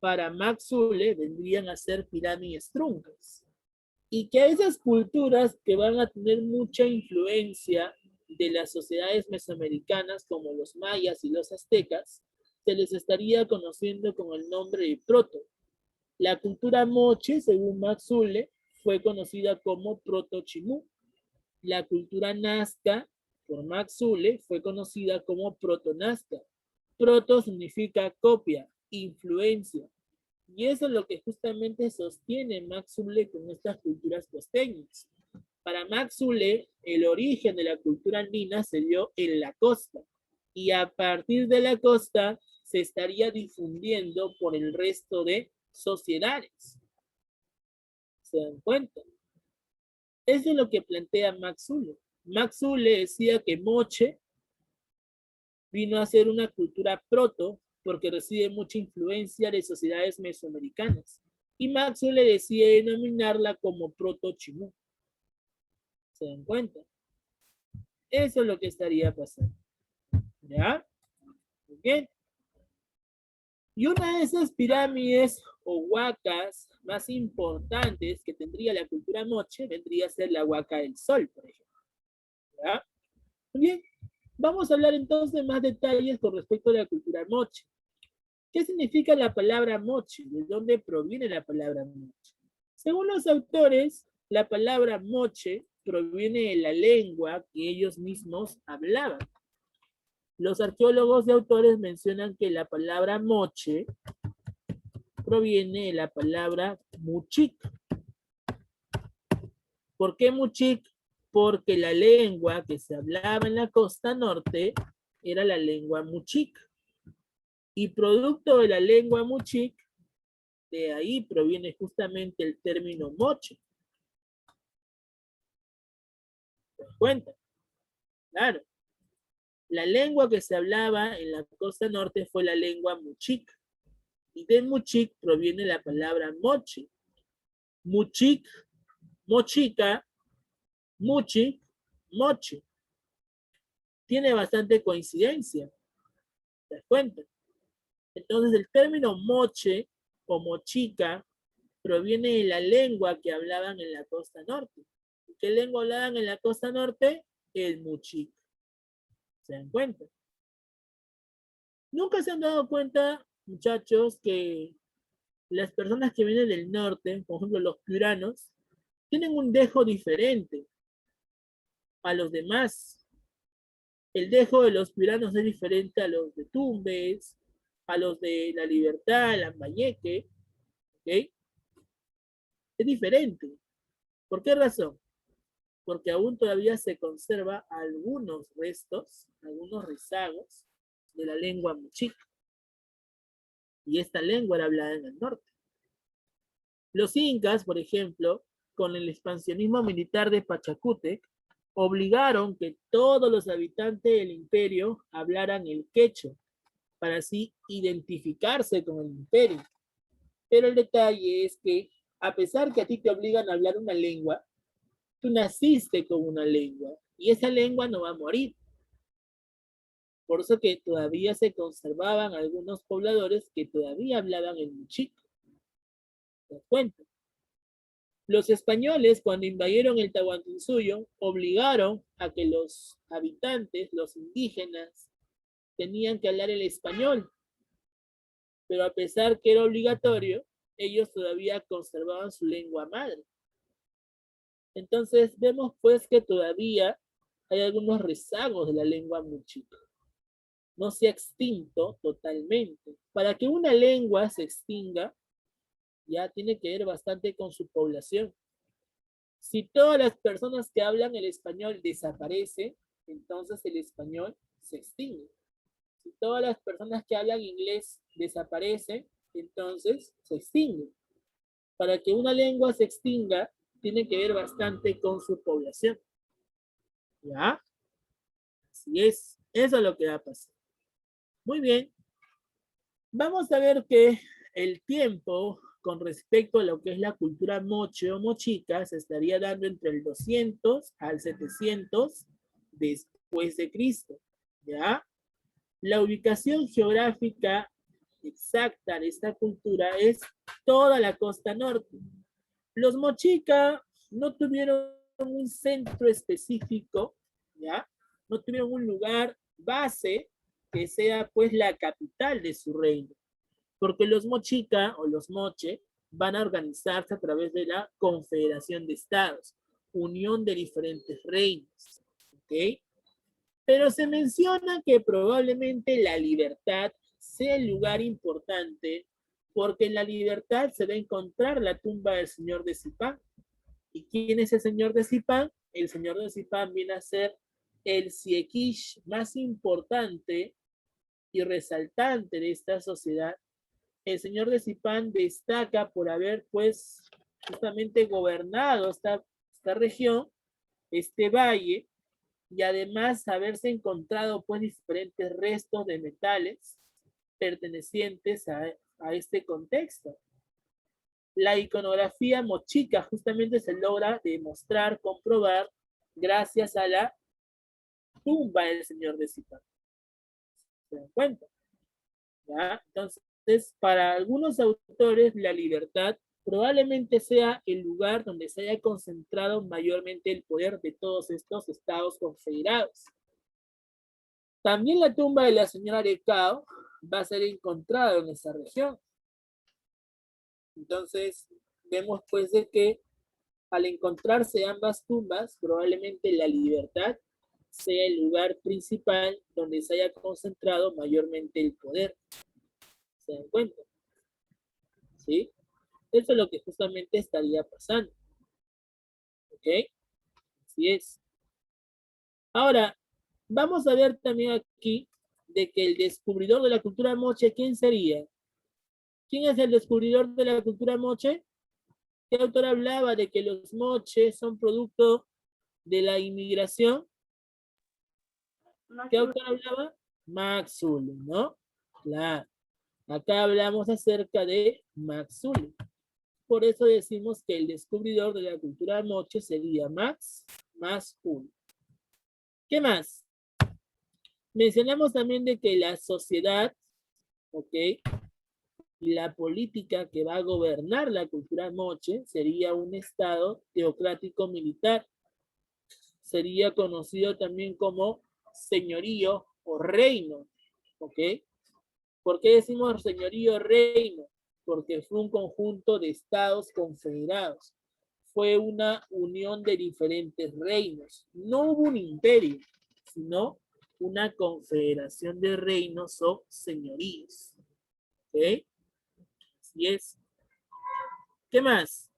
para Max Zull vendrían a ser pirámides truncas. Y que a esas culturas que van a tener mucha influencia de las sociedades mesoamericanas como los mayas y los aztecas, se les estaría conociendo con el nombre de proto. La cultura moche, según Max Zull, fue conocida como proto-chimú. La cultura nazca, por Max Zull, fue conocida como proto-nazca. Proto significa copia, influencia. Y eso es lo que justamente sostiene Max Zull con estas culturas costeñas. Para Max Zull, el origen de la cultura andina se dio en la costa. Y a partir de la costa se estaría difundiendo por el resto de sociedades. ¿Se dan cuenta? Eso es lo que plantea Max Zull. Maxu le decía que Moche vino a ser una cultura proto porque recibe mucha influencia de sociedades mesoamericanas. Y Maxu le decía denominarla como proto-chimú. ¿Se dan cuenta? Eso es lo que estaría pasando. ¿Ya? Muy bien. Y una de esas pirámides o huacas más importantes que tendría la cultura moche vendría a ser la Huaca del Sol, por ejemplo. ¿Ya? Muy bien. Vamos a hablar entonces de más detalles con respecto a la cultura moche. ¿Qué significa la palabra moche? ¿De dónde proviene la palabra moche? Según los autores, la palabra moche proviene de la lengua que ellos mismos hablaban. Los arqueólogos y autores mencionan que la palabra moche proviene de la palabra muchik. ¿Por qué muchik? Porque la lengua que se hablaba en la costa norte era la lengua muchik. Y producto de la lengua muchik, de ahí proviene justamente el término moche. ¿Te das cuenta? Claro. La lengua que se hablaba en la costa norte fue la lengua muchik. Y de muchik proviene la palabra moche. Muchik, mochica, muchik, moche. Tiene bastante coincidencia. ¿Te das cuenta? Entonces el término moche o mochica proviene de la lengua que hablaban en la costa norte. ¿Qué lengua hablaban en la costa norte? El muchik. ¿Se dan cuenta? Nunca se han dado cuenta, muchachos, que las personas que vienen del norte, por ejemplo los piuranos, tienen un dejo diferente a los demás. El dejo de los piuranos es diferente a los de Tumbes, a los de La Libertad, Lambayeque, ¿ok? Es diferente. ¿Por qué razón? Porque aún todavía se conserva algunos restos, algunos rezagos de la lengua muchica. Y esta lengua era hablada en el norte. Los incas, por ejemplo, con el expansionismo militar de Pachacútec, obligaron que todos los habitantes del imperio hablaran el quechua, para así identificarse con el imperio. Pero el detalle es que, a pesar que a ti te obligan a hablar una lengua, tú naciste con una lengua, y esa lengua no va a morir. Por eso que todavía se conservaban algunos pobladores que todavía hablaban el muchico. ¿Te das cuenta? Los españoles, cuando invadieron el Tahuantinsuyo, obligaron a que los habitantes, los indígenas, tenían que hablar el español. Pero a pesar que era obligatorio, ellos todavía conservaban su lengua madre. Entonces vemos pues que todavía hay algunos rezagos de la lengua muchica. No se ha extinto totalmente. Para que una lengua se extinga, ya tiene que ver bastante con su población. Si todas las personas que hablan el español desaparecen, entonces el español se extingue. Si todas las personas que hablan inglés desaparecen, entonces se extingue. Para que una lengua se extinga, tiene que ver bastante con su población. ¿Ya? Así es. Eso es lo que va a pasar. Muy bien. Vamos a ver que el tiempo con respecto a lo que es la cultura moche o mochica se estaría dando entre el 200 al 700 después de Cristo. ¿Ya? La ubicación geográfica exacta de esta cultura es toda la costa norte. Los mochica no tuvieron un centro específico, ¿ya? No tuvieron un lugar base que sea pues la capital de su reino, porque los mochica o los moche van a organizarse a través de la Confederación de Estados, unión de diferentes reinos, ¿ok? Pero se menciona que probablemente La Libertad sea el lugar importante porque en La Libertad se va a encontrar la tumba del señor de Zipán. ¿Y quién es el señor de Zipán? El señor de Zipán viene a ser el siequish más importante y resaltante de esta sociedad. El señor de Zipán destaca por haber, pues, justamente gobernado esta región, este valle, y además haberse encontrado pues diferentes restos de metales pertenecientes a este contexto. La iconografía mochica justamente se logra demostrar, comprobar, gracias a la tumba del señor de Zipaquirá. ¿Se dan cuenta? ¿Ya? Entonces, para algunos autores, la libertad probablemente sea el lugar donde se haya concentrado mayormente el poder de todos estos estados confederados. También la tumba de la señora Arecao va a ser encontrada en esa región. Entonces, vemos pues de que al encontrarse ambas tumbas, probablemente la libertad sea el lugar principal donde se haya concentrado mayormente el poder. ¿Se dan cuenta? ¿Sí? Eso es lo que justamente estaría pasando. ¿Ok? Así es. Ahora, vamos a ver también aquí de que el descubridor de la cultura moche, ¿quién sería? ¿Quién es el descubridor de la cultura moche? ¿Qué autor hablaba de que los moches son producto de la inmigración? ¿Qué autor hablaba? Max Zulu, ¿no? Claro. Acá hablamos acerca de Max Zulu. Por eso decimos que el descubridor de la cultura moche sería Max Zulu. ¿Qué más? Mencionamos también de que la sociedad, ¿ok? Y la política que va a gobernar la cultura moche sería un estado teocrático militar. Sería conocido también como señorío o reino, ¿ok? ¿Por qué decimos señorío o reino? Porque fue un conjunto de estados confederados. Fue una unión de diferentes reinos. No hubo un imperio, sino una confederación de reinos o señoríos. ¿Ok? Así es. ¿Qué más?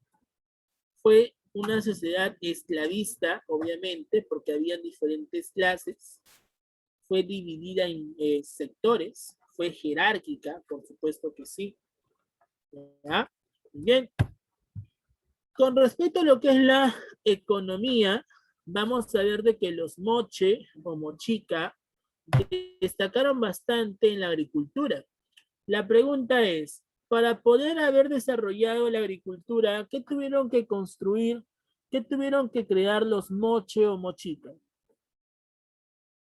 Fue una sociedad esclavista, obviamente, porque había diferentes clases. Fue dividida en sectores. Fue jerárquica, por supuesto que sí. ¿Ya? Bien. Con respecto a lo que es la economía, vamos a ver de que los moche o mochica destacaron bastante en la agricultura. La pregunta es, para poder haber desarrollado la agricultura, ¿qué tuvieron que construir? ¿Qué tuvieron que crear los moche o mochica?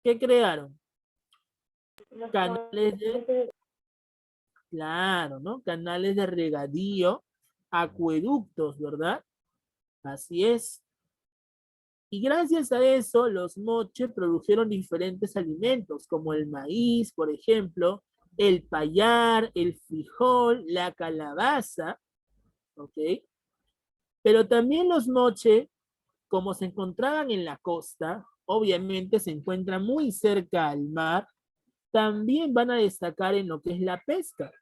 ¿Qué crearon? Canales de, claro, ¿no? Canales de regadío, acueductos, ¿verdad? Así es. Y gracias a eso, los moche produjeron diferentes alimentos, como el maíz, por ejemplo, el payar, el frijol, la calabaza, ¿ok? Pero también los moche, como se encontraban en la costa, obviamente se encuentran muy cerca al mar, también van a destacar en lo que es la pesca.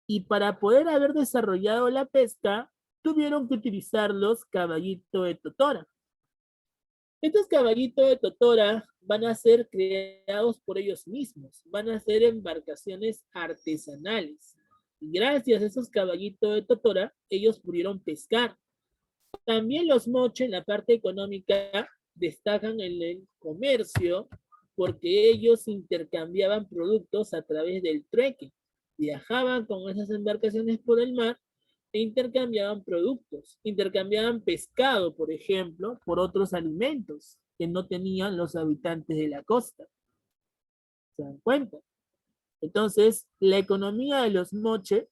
Y para poder haber desarrollado la pesca, tuvieron que utilizar los caballitos de totora. Estos caballitos de totora van a ser creados por ellos mismos, van a ser embarcaciones artesanales. Y gracias a esos caballitos de totora, ellos pudieron pescar. También los moche en la parte económica destacan en el comercio porque ellos intercambiaban productos a través del trueque. Viajaban con esas embarcaciones por el mar e intercambiaban productos, intercambiaban pescado, por ejemplo, por otros alimentos que no tenían los habitantes de la costa. ¿Se dan cuenta? Entonces, la economía de los moche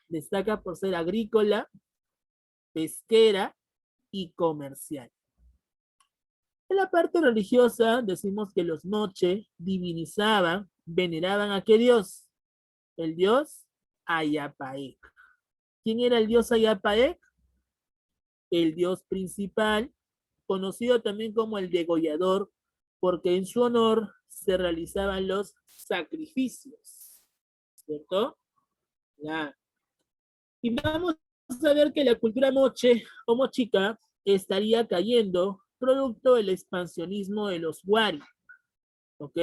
destaca por ser agrícola, pesquera y comercial. En la parte religiosa decimos que los moche divinizaban, veneraban a ¿qué dios? El dios Ayapaec. ¿Quién era el dios Ayapaec? El dios principal, conocido también como el degollador, porque en su honor se realizaban los sacrificios. ¿Cierto? Ya. Y vamos a ver que la cultura moche o mochica estaría cayendo producto del expansionismo de los wari. ¿Ok?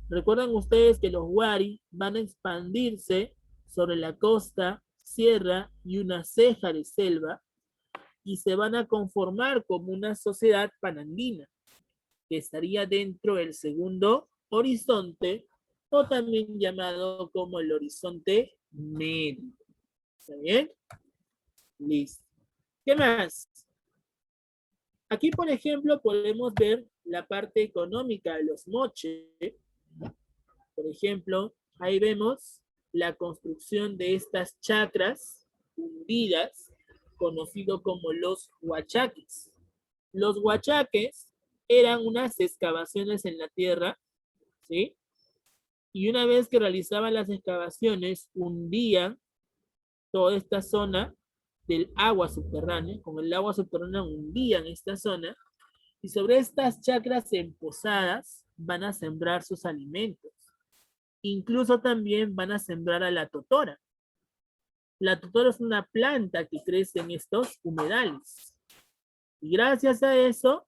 Recuerdan ustedes que los wari van a expandirse sobre la costa, sierra y una ceja de selva y se van a conformar como una sociedad panandina. que estaría dentro del segundo horizonte, o también llamado como el horizonte medio. ¿Está bien? Listo. ¿Qué más? Aquí, por ejemplo, podemos ver la parte económica de los moches. Por ejemplo, ahí vemos la construcción de estas chacras hundidas, conocido como los huachaques. Los huachaques eran unas excavaciones en la tierra, ¿sí? Y una vez que realizaban las excavaciones, hundían toda esta zona del agua subterránea. Con el agua subterránea hundían esta zona, y sobre estas chacras emposadas van a sembrar sus alimentos. Incluso también van a sembrar a la totora. La totora es una planta que crece en estos humedales. Y gracias a eso,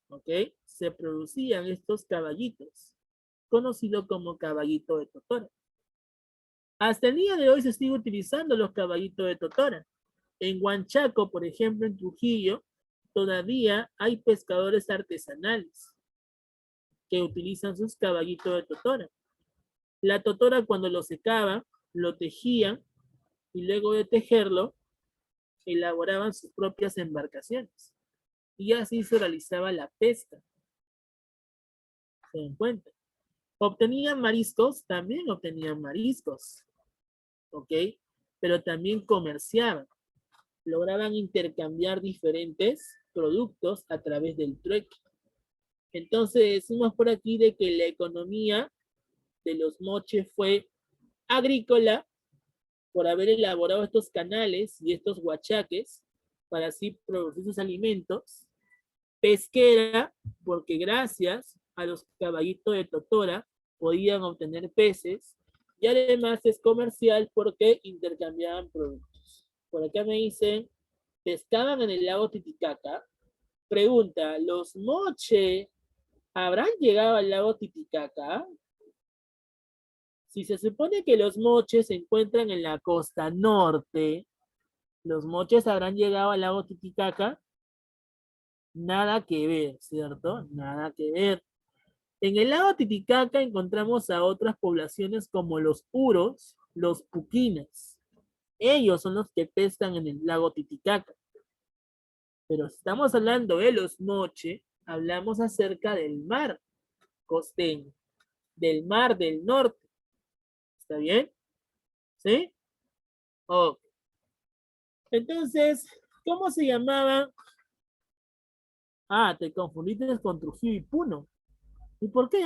¿ok?, se producían estos caballitos, conocido como caballito de totora. Hasta el día de hoy se sigue utilizando los caballitos de totora. En Huanchaco, por ejemplo, en Trujillo, todavía hay pescadores artesanales que utilizan sus caballitos de totora. La totora, cuando lo secaban, lo tejían, y luego de tejerlo, elaboraban sus propias embarcaciones. Y así se realizaba la pesca. ¿Se dan cuenta? ¿Obtenían mariscos? También obtenían mariscos. ¿Ok? Pero también comerciaban. Lograban intercambiar diferentes productos a través del trueque. Entonces decimos por aquí de que la economía de los moches fue agrícola, por haber elaborado estos canales y estos huachaques para así producir sus alimentos; pesquera, porque gracias a los caballitos de totora podían obtener peces; y además es comercial porque intercambiaban productos. Por acá me dicen, pescaban en el lago Titicaca. Pregunta, ¿los moche habrán llegado al lago Titicaca? Si se supone que los moches se encuentran en la costa norte, ¿los moches habrán llegado al lago Titicaca? Nada que ver, ¿cierto? Nada que ver. En el lago Titicaca encontramos a otras poblaciones como los uros, los puquines. Ellos son los que pescan en el lago Titicaca. Pero si estamos hablando de los moche, hablamos acerca del mar costeño, del mar del norte. ¿Está bien? ¿Sí? Ok. Entonces, ¿cómo se llamaban? Ah, te confundiste con Trujillo y Puno. ¿Y por qué?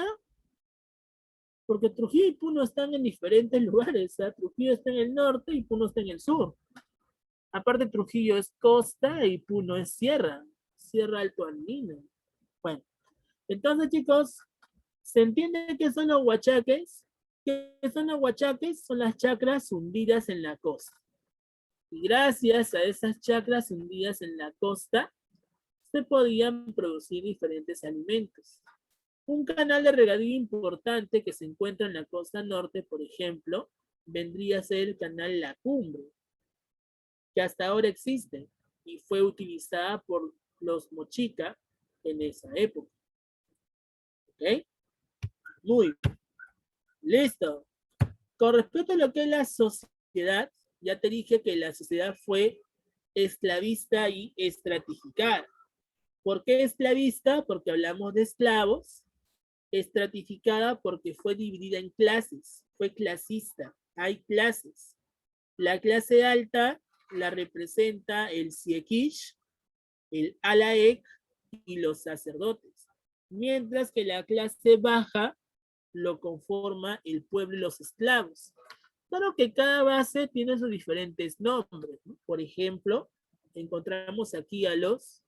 Porque Trujillo y Puno están en diferentes lugares. Trujillo está en el norte y Puno está en el sur. Aparte, Trujillo es costa y Puno es sierra, sierra alto andina. Bueno, entonces, chicos, ¿se entiende qué son los huachaques? ¿Qué son los huachaques? Son las chacras hundidas en la costa. Y gracias a esas chacras hundidas en la costa, se podían producir diferentes alimentos. Un canal de regadío importante que se encuentra en la costa norte, por ejemplo, vendría a ser el canal La Cumbre, que hasta ahora existe y fue utilizada por los mochica en esa época. ¿Ok? Muy bien. Listo. Con respecto a lo que es la sociedad, ya te dije que la sociedad fue esclavista y estratificada. ¿Por qué esclavista? Porque hablamos de esclavos. Estratificada porque fue dividida en clases, fue clasista. Hay clases. La clase alta la representa el Siekish, el Alaek y los sacerdotes, mientras que la clase baja lo conforma el pueblo y los esclavos. Claro que cada base tiene sus diferentes nombres, ¿no? Por ejemplo, encontramos aquí a los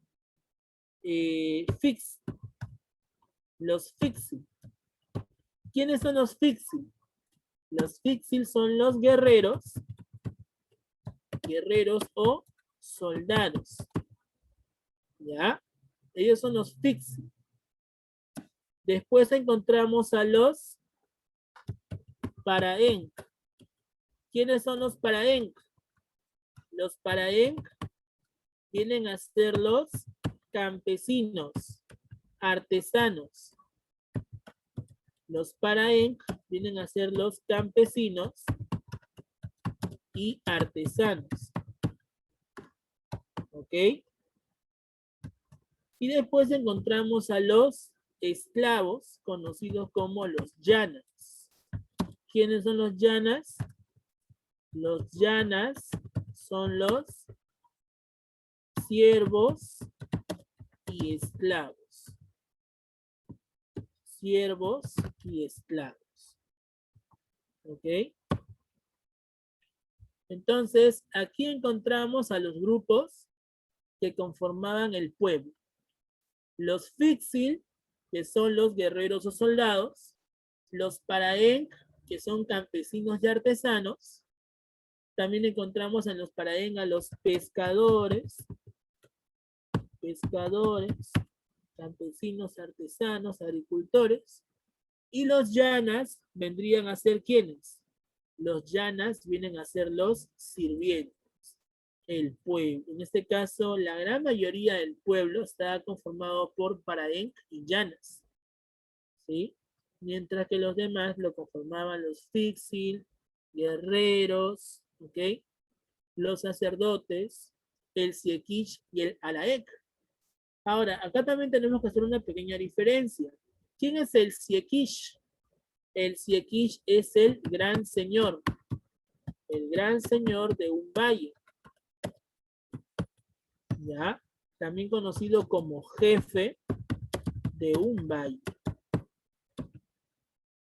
Fix, los Fixi. ¿Quiénes son los Fixi? Los Fixi son los guerreros o soldados. ¿Ya? Ellos son los Fixi. Después encontramos a los Paraenc. ¿Quiénes son los Paraenc? Los Paraenc vienen a ser los campesinos, artesanos. Los paraenc vienen a ser los campesinos y artesanos. ¿Ok? Y después encontramos a los esclavos, conocidos como los llanas. ¿Quiénes son los llanas? Los llanas son los siervos y esclavos. Siervos y esclavos. ¿Ok? Entonces, aquí encontramos a los grupos que conformaban el pueblo. Los Fixil, que son los guerreros o soldados. Los Paraenc, que son campesinos y artesanos. También encontramos en los Paraenc a los pescadores. Pescadores, campesinos, artesanos, agricultores. Y los llanas vendrían a ser ¿quiénes? Los llanas vienen a ser los sirvientes. El pueblo. En este caso, la gran mayoría del pueblo está conformado por paraenc y llanas. ¿Sí? Mientras que los demás lo conformaban los fixil, guerreros, ¿ok? Los sacerdotes, el siequish y el alaec. Ahora, acá también tenemos que hacer una pequeña diferencia. ¿Quién es el siequish? El siequish es el gran señor de un valle. ¿Ya? También conocido como jefe de un valle.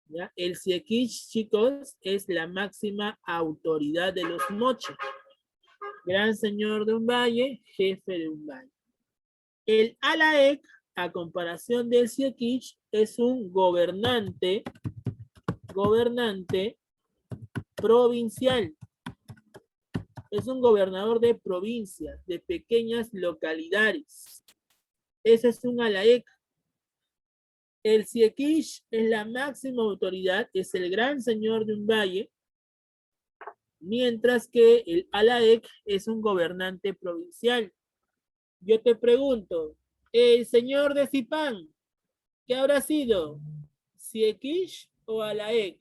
¿Ya? El siequish, chicos, es la máxima autoridad de los moches. Gran señor de un valle, jefe de un valle. El alaec, a comparación del siequish, es un gobernante provincial. Es un gobernador de provincias, de pequeñas localidades. Ese es un alaec. El siequish es la máxima autoridad, es el gran señor de un valle, mientras que el alaec es un gobernante provincial. Yo te pregunto, el señor de Zipán, ¿qué habrá sido? ¿Siequish o alaec?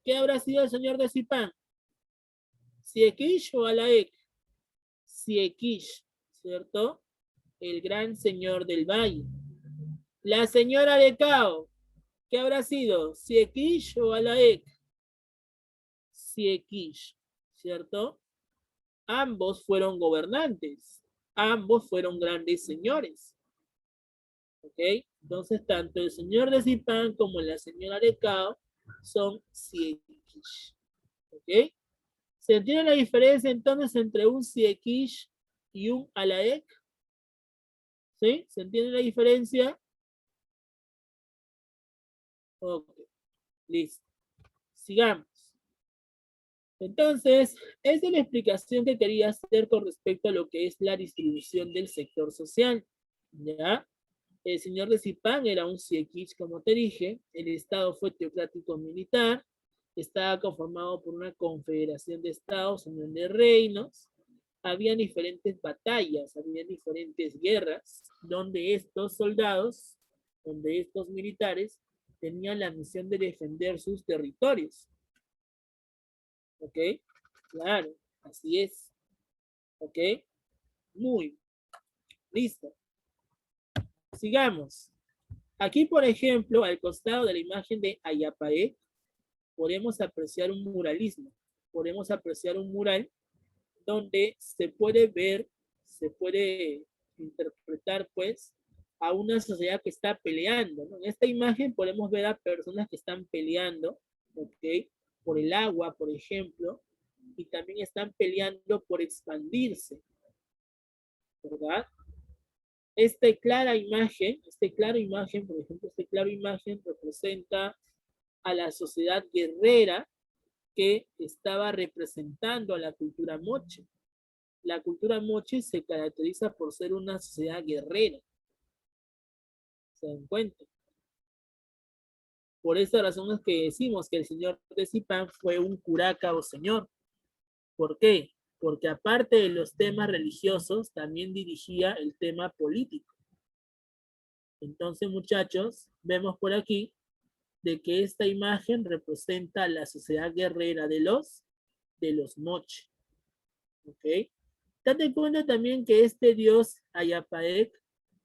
¿Qué habrá sido el señor de Zipán? ¿Siequish o alaec? Siequish, ¿cierto? El gran señor del valle. La señora de Cao, ¿qué habrá sido? ¿Siequish o alaec? Siequish, ¿cierto? Ambos fueron gobernantes. Ambos fueron grandes señores. ¿Ok? Entonces, tanto el señor de Zipán como la señora de Cao son siequish. ¿Ok? ¿Se entiende la diferencia entonces entre un siequish y un alaec? ¿Sí? ¿Se entiende la diferencia? Ok, listo. Sigamos. Entonces, esa es la explicación que quería hacer con respecto a lo que es la distribución del sector social. ¿Ya? El señor de Zipán era un siequish, como te dije. El Estado fue teocrático militar. Estaba conformado por una confederación de estados, unión de reinos. Habían diferentes batallas, habían diferentes guerras, donde estos soldados, donde estos militares tenían la misión de defender sus territorios. ¿Ok? Claro, así es. ¿Ok? Muy bien. Listo. Sigamos. Aquí, por ejemplo, al costado de la imagen de Ayapaé, podemos apreciar un muralismo. Podemos apreciar un mural donde se puede ver, se puede interpretar, pues, a una sociedad que está peleando, ¿no? En esta imagen podemos ver a personas que están peleando, ¿ok? Por el agua, por ejemplo, y también están peleando por expandirse, ¿verdad? Esta clara imagen, por ejemplo, esta clara imagen representa a la sociedad guerrera que estaba representando a la cultura moche. La cultura moche se caracteriza por ser una sociedad guerrera. ¿Se dan cuenta? Por esa razón es que decimos que el señor de Zipán fue un curaca o señor. ¿Por qué? Porque aparte de los temas religiosos, también dirigía el tema político. Entonces, muchachos, vemos por aquí de que esta imagen representa la sociedad guerrera de los Moche. ¿Ok? Date cuenta también que este dios Ayapaec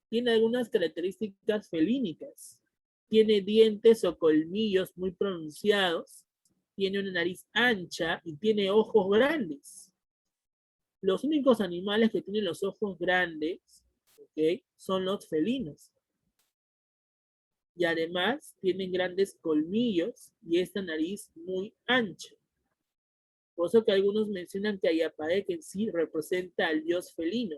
tiene algunas características felínicas. Tiene dientes o colmillos muy pronunciados, tiene una nariz ancha y tiene ojos grandes. Los únicos animales que tienen los ojos grandes, ¿ok?, son los felinos. Y además tienen grandes colmillos y esta nariz muy ancha. Por eso que algunos mencionan que Ayapaec en sí representa al dios felino.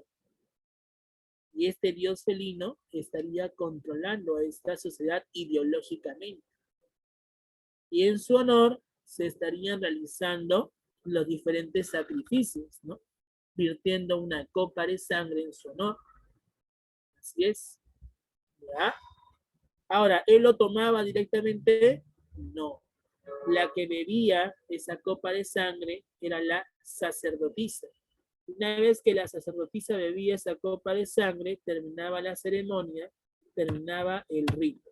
Y este dios felino estaría controlando a esta sociedad ideológicamente. Y en su honor se estarían realizando los diferentes sacrificios, ¿no? Virtiendo una copa de sangre en su honor. Así es. ¿Ya? Ahora, ¿él lo tomaba directamente? No. La que bebía esa copa de sangre era la sacerdotisa. Una vez que la sacerdotisa bebía esa copa de sangre, terminaba la ceremonia, terminaba el rito.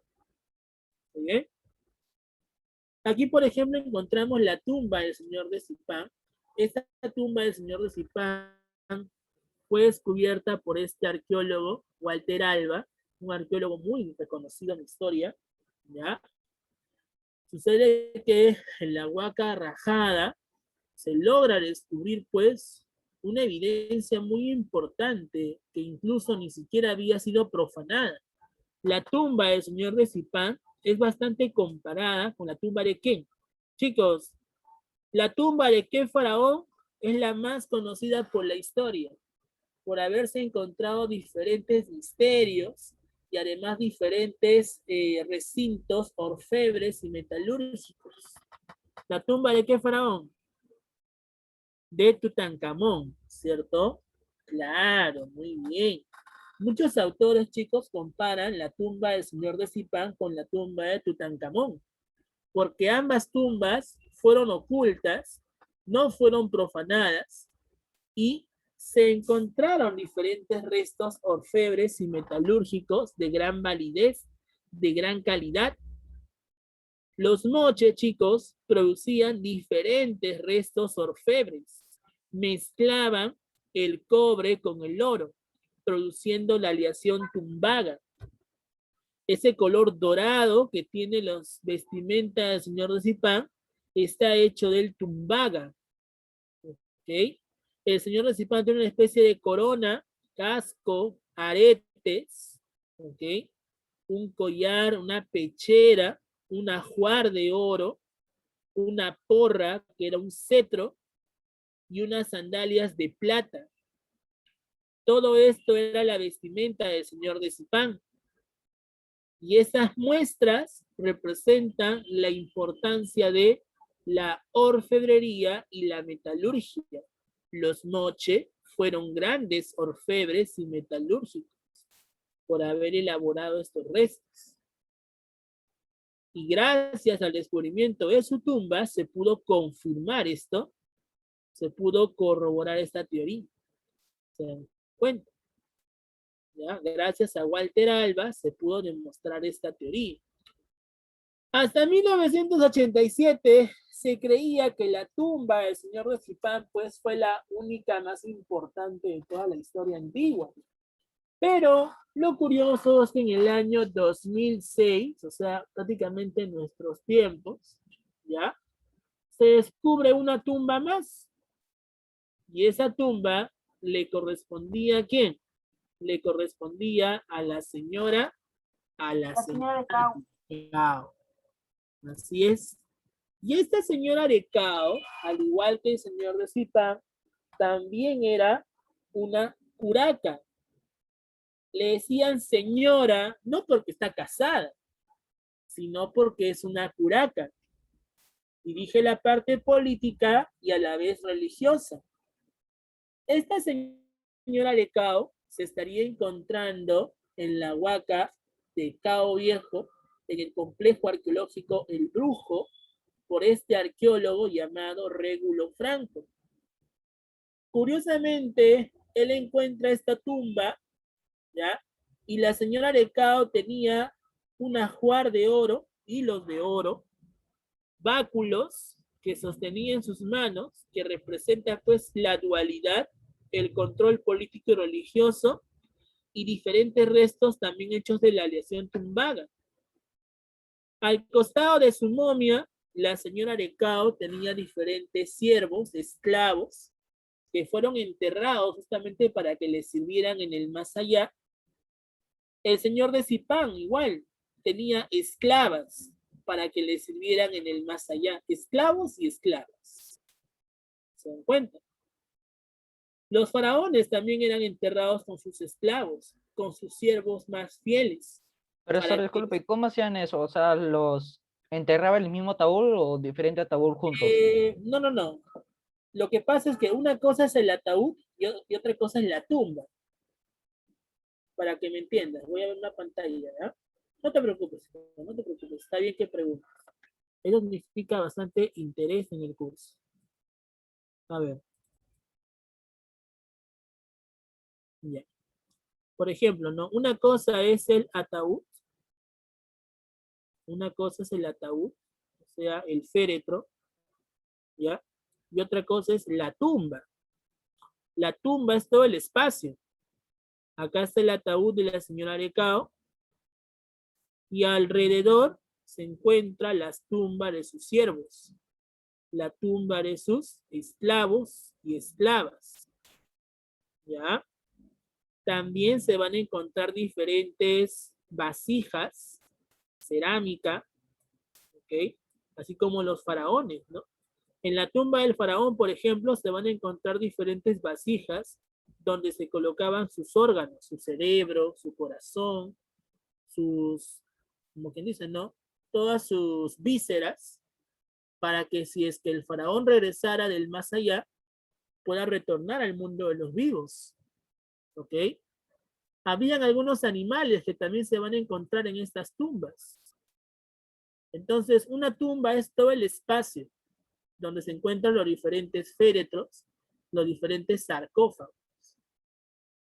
¿Muy bien? Aquí, por ejemplo, encontramos la tumba del señor de Zipán. Esta tumba del señor de Zipán fue descubierta por este arqueólogo, Walter Alba, un arqueólogo muy reconocido en la historia, ¿ya? Sucede que en la Huaca Rajada se logra descubrir, pues, una evidencia muy importante que incluso ni siquiera había sido profanada. La tumba del señor de Zipán es bastante comparada con la tumba de Ken. Chicos, la tumba de qué faraón es la más conocida por la historia, por haberse encontrado diferentes misterios y además diferentes recintos orfebres y metalúrgicos. ¿La tumba de qué faraón? De Tutankamón, ¿cierto? Claro, muy bien. Muchos autores, chicos, comparan la tumba del señor de Zipán con la tumba de Tutankamón, porque ambas tumbas fueron ocultas, no fueron profanadas y se encontraron diferentes restos orfebres y metalúrgicos de gran validez, de gran calidad. Los Moche, chicos, producían diferentes restos orfebres, mezclaban el cobre con el oro, produciendo la aleación tumbaga. Ese color dorado que tiene las vestimentas del señor de Zipán está hecho del tumbaga. ¿Ok? El señor de Zipán tiene una especie de corona, casco, aretes, ¿ok?, un collar, una pechera, un ajuar de oro, una porra, que era un cetro, y unas sandalias de plata. Todo esto era la vestimenta del señor de Zipán. Y esas muestras representan la importancia de la orfebrería y la metalurgia. Los Moche fueron grandes orfebres y metalúrgicos por haber elaborado estos restos. Y gracias al descubrimiento de su tumba se pudo confirmar esto, se pudo corroborar esta teoría. ¿Se dan cuenta? ¿Ya? Gracias a Walter Alba se pudo demostrar esta teoría. Hasta 1987 se creía que la tumba del señor de Zipán pues fue la única más importante de toda la historia antigua. Pero lo curioso es que en el año 2006, o sea, prácticamente en nuestros tiempos, ¿ya?, se descubre una tumba más. Y esa tumba le correspondía ¿a quién? Le correspondía a la señora Cao. Así es. Y esta señora de Cao, al igual que el señor de Zipán, también era una curaca. Le decían señora, no porque está casada, sino porque es una curaca. Dirige la parte política y a la vez religiosa. Esta señora de Cao se estaría encontrando en la Huaca de Cao Viejo, en el complejo arqueológico El Brujo, por este arqueólogo llamado Régulo Franco. Curiosamente, él encuentra esta tumba, ¿ya?, Y la señora Arecao tenía un ajuar de oro, hilos de oro, báculos que sostenía en sus manos, que representa pues la dualidad, el control político y religioso, y diferentes restos también hechos de la aleación tumbaga. Al costado de su momia, la señora Arecao tenía diferentes siervos, esclavos, que fueron enterrados justamente para que les sirvieran en el más allá. El señor de Zipán igual tenía esclavas para que le sirvieran en el más allá, esclavos y esclavas. ¿Se dan cuenta? Los faraones también eran enterrados con sus esclavos, con sus siervos más fieles.
Profesor,
Para que,
disculpe, ¿y cómo hacían eso? O sea, ¿los enterraba en el mismo ataúd o diferente ataúd juntos?
no. Lo que pasa es que una cosa es el ataúd y otra cosa es la tumba. Para que me entiendas, voy a ver una pantalla, ¿ya? No te preocupes, no te preocupes, está bien que preguntes. Eso significa bastante interés en el curso. A ver. Ya. Por ejemplo, ¿no? Una cosa es el ataúd. Una cosa es el ataúd, o sea, el féretro, ¿ya? Y otra cosa es la tumba. La tumba es todo el espacio. Acá está el ataúd de la señora Arecao y alrededor se encuentran las tumbas de sus siervos, la tumba de sus esclavos y esclavas, ¿ya? También se van a encontrar diferentes vasijas, cerámica, ¿ok? Así como los faraones, ¿no? En la tumba del faraón, por ejemplo, se van a encontrar diferentes vasijas donde se colocaban sus órganos, su cerebro, su corazón, sus, como quien dice, ¿no? Todas sus vísceras, para que si es que el faraón regresara del más allá, pueda retornar al mundo de los vivos. ¿Ok? Habían algunos animales que también se van a encontrar en estas tumbas. Entonces, una tumba es todo el espacio donde se encuentran los diferentes féretros, los diferentes sarcófagos.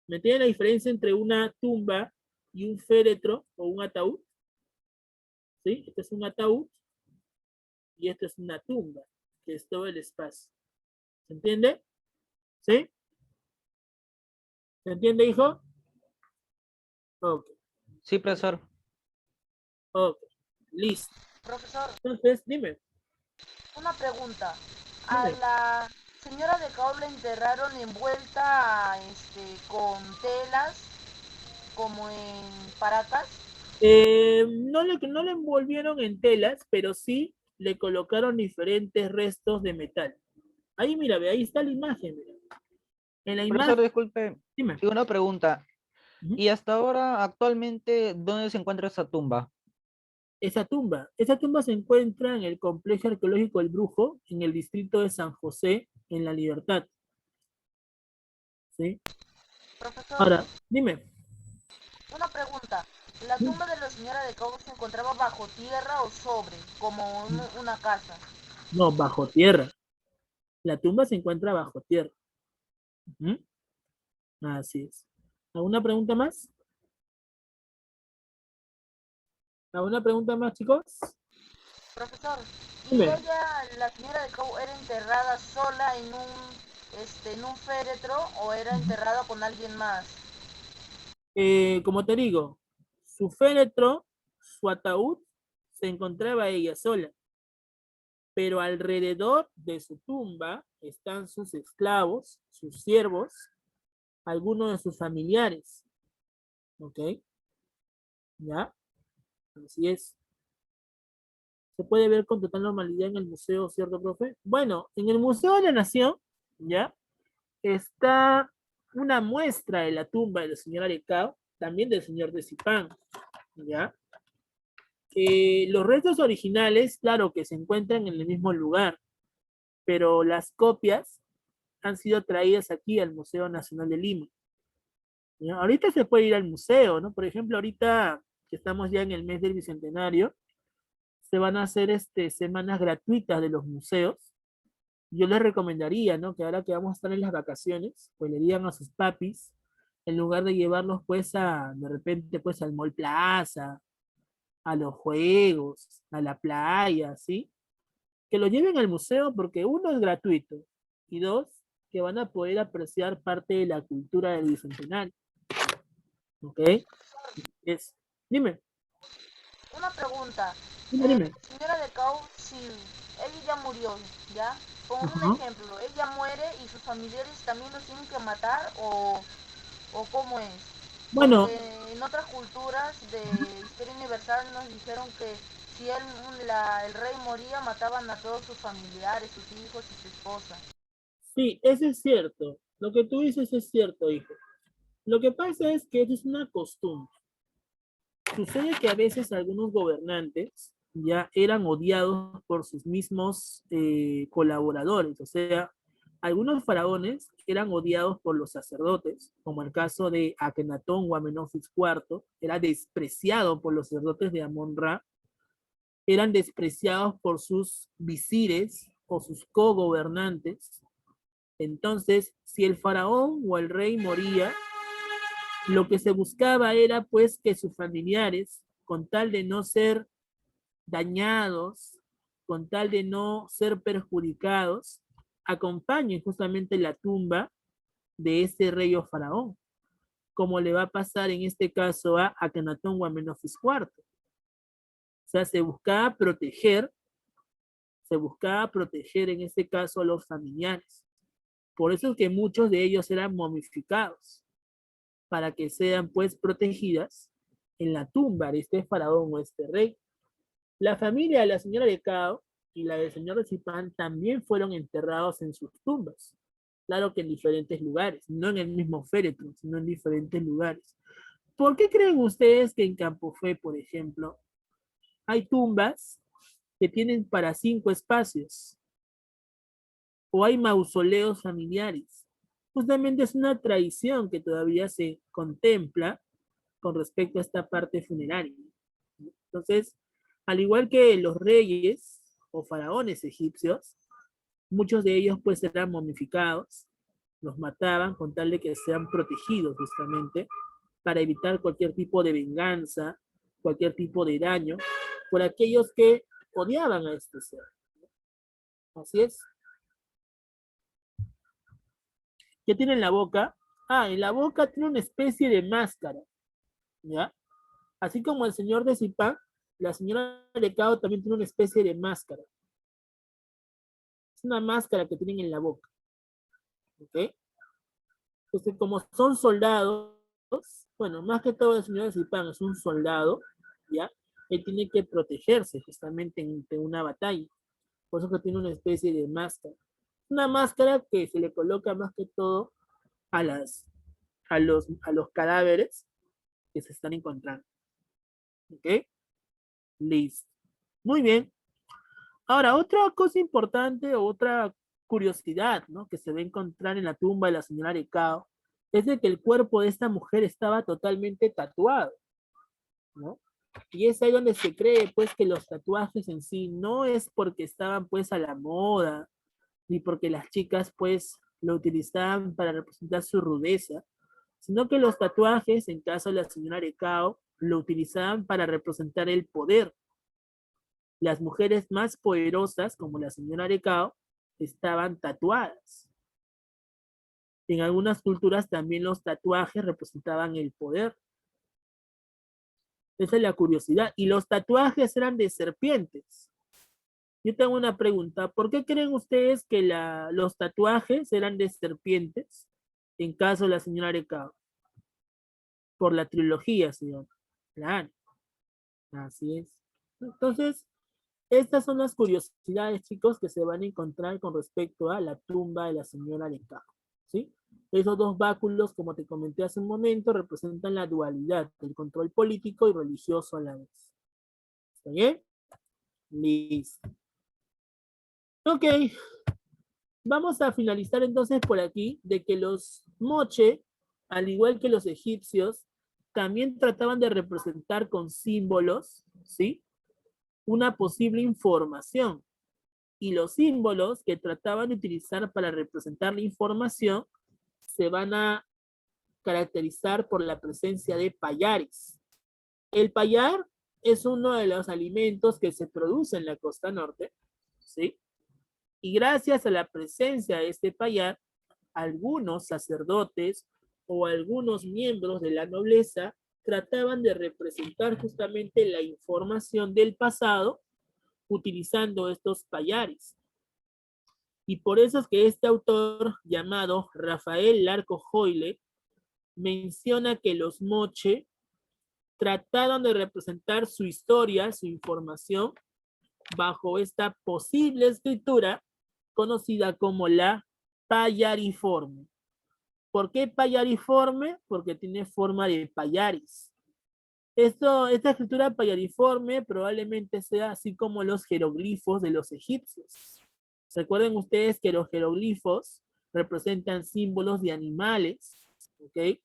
¿Me entienden la diferencia entre una tumba y un féretro o un ataúd? ¿Sí? Este es un ataúd y esto es una tumba, que es todo el espacio. ¿Se entiende? ¿Sí? ¿Se entiende, hijo? Ok,
Sí, profesor.
ok, listo.
Profesor,
Entonces, dime,
una pregunta. A
dime.
la señora de Cao la enterraron envuelta con telas, como en Paracas.
No le envolvieron en telas, pero sí le colocaron diferentes restos de metal. Ahí, mira, ve, ahí está la imagen. Mira. En la
Profesor,
imagen,
disculpe,
dime.
y una pregunta.
Ujú.
¿Y hasta ahora, actualmente, dónde se encuentra esa tumba?
Esa tumba se encuentra en el complejo arqueológico El Brujo, en el distrito de San José, en La Libertad. ¿Sí?
Profesor,
Ahora, dime.
una pregunta. ¿La tumba de la señora de Cao se encontraba bajo tierra o sobre, como una casa?
No, bajo tierra. La tumba se encuentra bajo tierra. Ujú. Así es. ¿Alguna pregunta más? ¿Alguna pregunta más, chicos?
Profesor, ¿y
Dime.
ella, la señora de Cao, era enterrada sola en un féretro o era enterrada con alguien más?
Como te digo, su féretro, su ataúd, se encontraba ella sola, pero alrededor de su tumba están sus esclavos, sus siervos, algunos de sus familiares. ¿Ok? ¿Ya? Así es. Se puede ver con total normalidad en el museo, ¿cierto, profe? Bueno, en el Museo de la Nación, ¿ya? Está una muestra de la tumba de la señora Arecao, también del señor de Zipán, ¿ya? Los restos originales, claro que se encuentran en el mismo lugar, pero las copias han sido traídas aquí al Museo Nacional de Lima. ¿Ya? Ahorita se puede ir al museo, ¿no? Por ejemplo, ahorita que estamos ya en el mes del Bicentenario, se van a hacer semanas gratuitas de los museos. Yo les recomendaría, ¿no? Que ahora que vamos a estar en las vacaciones, pues le digan a sus papis, en lugar de llevarlos pues de repente pues al Mall Plaza, a los juegos, a la playa, ¿sí? Que lo lleven al museo porque uno es gratuito y dos, que van a poder apreciar parte de la cultura del Bicentenario. ¿Ok? Es, dime,
Una pregunta.
dime.
Señora de Cau, si ella ya murió, ¿ya? Pongamos un
Ajá.
ejemplo, ella muere y sus familiares también los tienen que matar o cómo es.
Bueno,
Porque en otras culturas de historia universal nos dijeron que si el rey moría mataban a todos sus familiares, sus hijos y su esposa.
sí, eso es cierto. Lo que tú dices es cierto, hijo. Lo que pasa es que eso es una costumbre. Sucede que a veces algunos gobernantes ya eran odiados por sus mismos colaboradores, o sea, algunos faraones eran odiados por los sacerdotes, como el caso de Akenatón o Amenofis IV, era despreciado por los sacerdotes de Amon-Ra, eran despreciados por sus visires o sus cogobernantes. Entonces, si el faraón o el rey moría, lo que se buscaba era pues que sus familiares, con tal de no ser dañados, con tal de no ser perjudicados, acompañen justamente la tumba de ese rey o faraón, como le va a pasar en este caso a Akenatón o Amenofis IV. O sea, se buscaba proteger en este caso a los familiares. Por eso es que muchos de ellos eran momificados, para que sean pues protegidas en la tumba de este faraón o este rey. La familia de la señora de Cao y la del señor de Zipán también fueron enterrados en sus tumbas. Claro que en diferentes lugares, no en el mismo féretro, sino en diferentes lugares. ¿Por qué creen ustedes que en Campo Fé, por ejemplo, hay tumbas que tienen para 5 espacios? O hay mausoleos familiares. Justamente es una tradición que todavía se contempla con respecto a esta parte funeraria. Entonces, al igual que los reyes o faraones egipcios, muchos de ellos pues eran momificados, los mataban con tal de que sean protegidos justamente para evitar cualquier tipo de venganza, cualquier tipo de daño por aquellos que odiaban a este ser. Así es. ¿Qué tiene en la boca? Ah, en la boca tiene una especie de máscara, ¿ya? Así como el señor de Zipán, la señora de Cao también tiene una especie de máscara. Es una máscara que tienen en la boca, ¿ok? Entonces, como son soldados, bueno, más que todo el señor de Zipán es un soldado, ¿ya? Él tiene que protegerse justamente ante una batalla. Por eso que tiene una especie de máscara. Una máscara que se le coloca más que todo a, a los cadáveres que se están encontrando. ¿Ok? Listo. Muy bien. Ahora, otra cosa importante o otra curiosidad, ¿no? Que se va a encontrar en la tumba de la señora Arecao es de que el cuerpo de esta mujer estaba totalmente tatuado, ¿no? Y es ahí donde se cree, pues, que los tatuajes en sí no es porque estaban, pues, a la moda, ni porque las chicas, pues, lo utilizaban para representar su rudeza, sino que los tatuajes, en caso de la señora Arecao, lo utilizaban para representar el poder. Las mujeres más poderosas, como la señora Arecao, estaban tatuadas. En algunas culturas también los tatuajes representaban el poder. Esa es la curiosidad. Y los tatuajes eran de serpientes. Yo tengo una pregunta. ¿Por qué creen ustedes que los tatuajes eran de serpientes en caso de la señora Arecao? Por la trilogía, señor. Claro. Así es. Entonces, estas son las curiosidades, chicos, que se van a encontrar con respecto a la tumba de la señora Arecao, ¿sí? Esos dos báculos, como te comenté hace un momento, representan la dualidad del control político y religioso a la vez. ¿Está bien? Listo. Ok, vamos a finalizar entonces por aquí de que los moche, al igual que los egipcios, también trataban de representar con símbolos, ¿sí? Una posible información. Y los símbolos que trataban de utilizar para representar la información se van a caracterizar por la presencia de pallares. El pallar es uno de los alimentos que se produce en la costa norte, ¿sí? Y gracias a la presencia de este pallar, algunos sacerdotes o algunos miembros de la nobleza trataban de representar justamente la información del pasado utilizando estos pallares. Y por eso es que este autor llamado Rafael Larco Joyle menciona que los moche trataron de representar su historia, su información, bajo esta posible escritura conocida como la payariforme. ¿Por qué payariforme? Porque tiene forma de payaris. Esta escritura payariforme probablemente sea así como los jeroglifos de los egipcios. Recuerden ustedes que los jeroglifos representan símbolos de animales, ¿ok?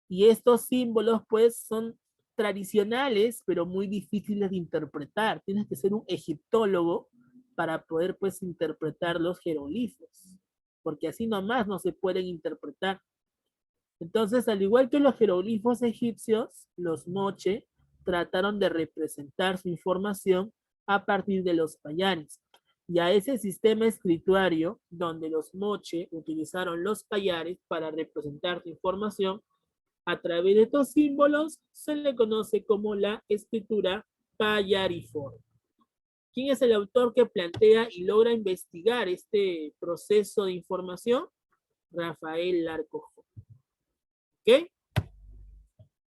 Y estos símbolos pues son tradicionales, pero muy difíciles de interpretar. Tienes que ser un egiptólogo para poder pues interpretar los jeroglifos, porque así nomás no se pueden interpretar. Entonces, al igual que los jeroglifos egipcios, los moche trataron de representar su información a partir de los payares. Y a ese sistema escrituario, donde los moche utilizaron los payares para representar su información, a través de estos símbolos se le conoce como la escritura payariforme. ¿Quién es el autor que plantea y logra investigar este proceso de información? Rafael Larco. ¿Ok?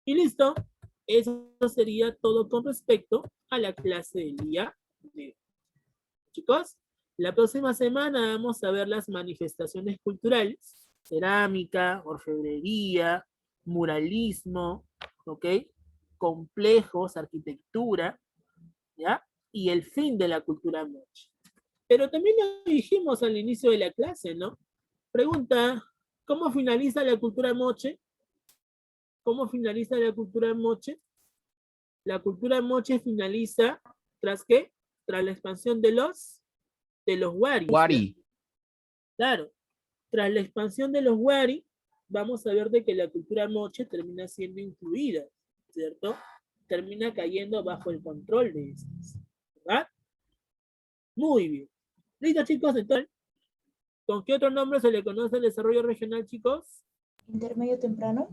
Y listo. Eso sería todo con respecto a la clase del día de hoy. Chicos, la próxima semana vamos a ver las manifestaciones culturales, cerámica, orfebrería, muralismo, ¿ok? Complejos, arquitectura, ¿ya? Y el fin de la cultura moche. Pero también lo dijimos al inicio de la clase, ¿no? Pregunta, ¿cómo finaliza la cultura moche? ¿Cómo finaliza la cultura moche? La cultura moche finaliza, ¿tras qué? Tras la expansión de los waris.
Wari.
Claro, tras la expansión de los wari, vamos a ver de que la cultura moche termina siendo incluida, ¿cierto? Termina cayendo bajo el control de estos, ¿verdad? Muy bien. ¿Listo, chicos? Entonces, ¿con qué otro nombre se le conoce el desarrollo regional, chicos?
Intermedio temprano.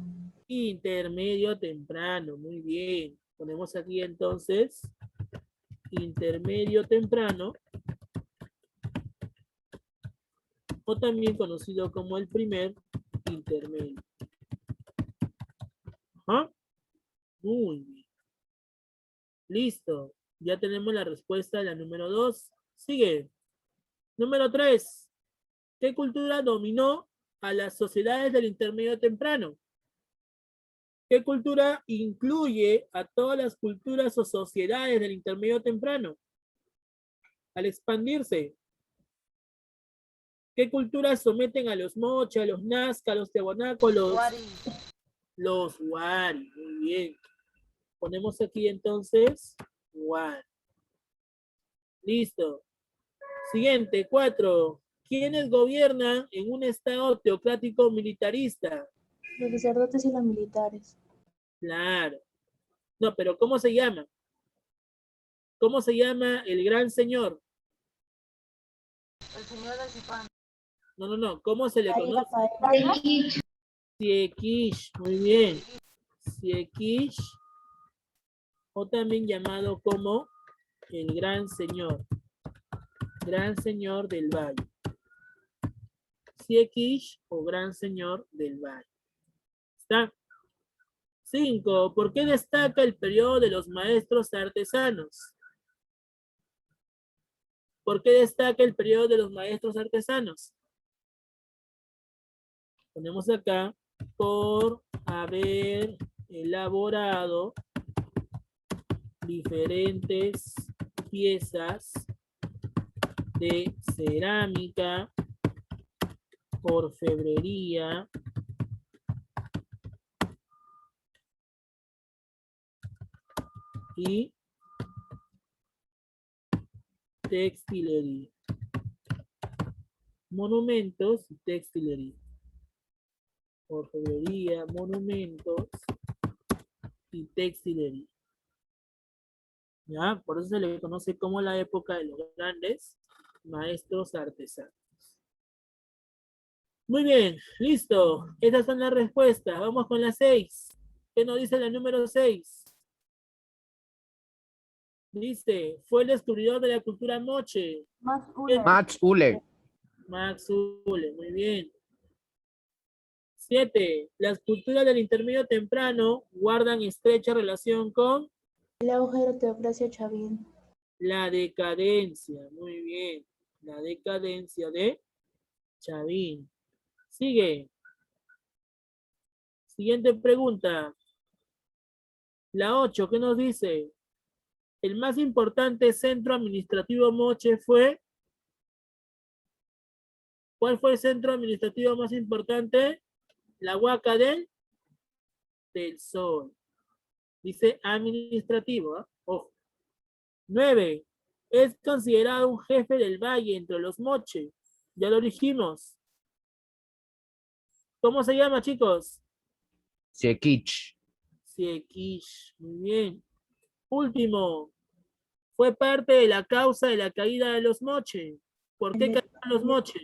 Intermedio temprano, muy bien. Ponemos aquí entonces, intermedio temprano, o también conocido como el primer intermedio. ¿Ah? Muy bien. Listo. Ya tenemos la respuesta de la número 2. Sigue. Número 3. ¿Qué cultura dominó a las sociedades del intermedio temprano? ¿Qué cultura incluye a todas las culturas o sociedades del intermedio temprano? Al expandirse, ¿qué culturas someten a los moche, a los nazca, a los tiahuanacos, los wari? Muy bien. Ponemos aquí entonces wari. Listo. Siguiente, 4. ¿Quiénes gobiernan en un estado teocrático militarista?
Los sacerdotes y los militares.
Claro. No, pero ¿cómo se llama? ¿Cómo se llama el gran señor?
El señor de Zipán.
No. ¿Cómo se le
Ahí
conoce?
Rafael.
Siekish. Muy bien. Siekish. O también llamado como el gran señor. Gran señor del valle. Siekish o gran señor del valle. ¿Está? 5. ¿Por qué destaca el periodo de los maestros artesanos? ¿Por qué destaca el periodo de los maestros artesanos? Ponemos acá, por haber elaborado diferentes piezas de cerámica, orfebrería, y textilería. Monumentos y textilería. orfebrería, monumentos y textilería. ¿Ya? Por eso se le conoce como la época de los grandes maestros artesanos. Muy bien, listo. Estas son las respuestas. Vamos con la 6. ¿Qué nos dice la número 6? Dice, fue el descubridor de la cultura moche.
Max Uller.
Max Uller.
Max Uller, muy bien. 7. Las culturas del intermedio temprano guardan estrecha relación con
El auge de la teocracia Chavín.
la decadencia. Muy bien. La decadencia de Chavín. Sigue. Siguiente pregunta. La 8, ¿qué nos dice? El más importante centro administrativo moche fue. ¿Cuál fue el centro administrativo más importante? La Huaca del Sol. Dice administrativo, ¿eh? Ojo. 9. Es considerado un jefe del valle entre los moche. Ya lo dijimos. ¿Cómo se llama, chicos?
Siequich.
Siequish. Muy bien. Último. Fue parte de la causa de la caída de los moche. ¿Por qué cayeron los moche?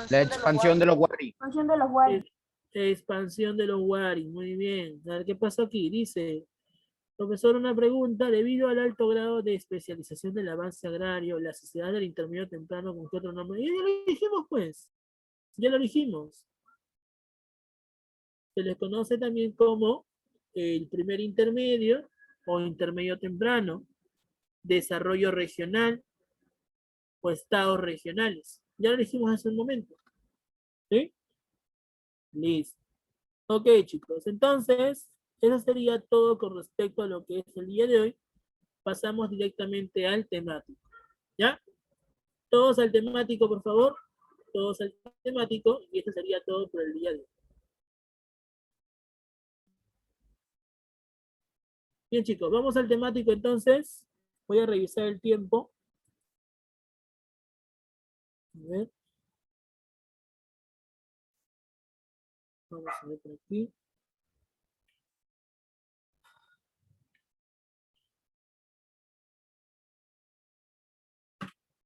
La expansión de los Wari.
Expansión de los Wari.
Expansión de los Wari. Muy bien. A ver qué pasó aquí. Dice, profesor, una pregunta. Debido al alto grado de especialización del avance agrario, la sociedad del intermedio temprano, ¿con qué otro nombre? Ya lo dijimos, pues. Ya lo dijimos. Se les conoce también como el primer intermedio o intermedio temprano, desarrollo regional o estados regionales. Ya lo dijimos hace un momento. ¿Sí? Listo. Ok, chicos. Entonces, eso sería todo con respecto a lo que es el día de hoy. Pasamos directamente al temático. ¿Ya? Todos al temático, por favor. Todos al temático. Y eso sería todo por el día de hoy. Bien, chicos, vamos al temático entonces. Voy a revisar el tiempo. A ver. Vamos a ver por aquí.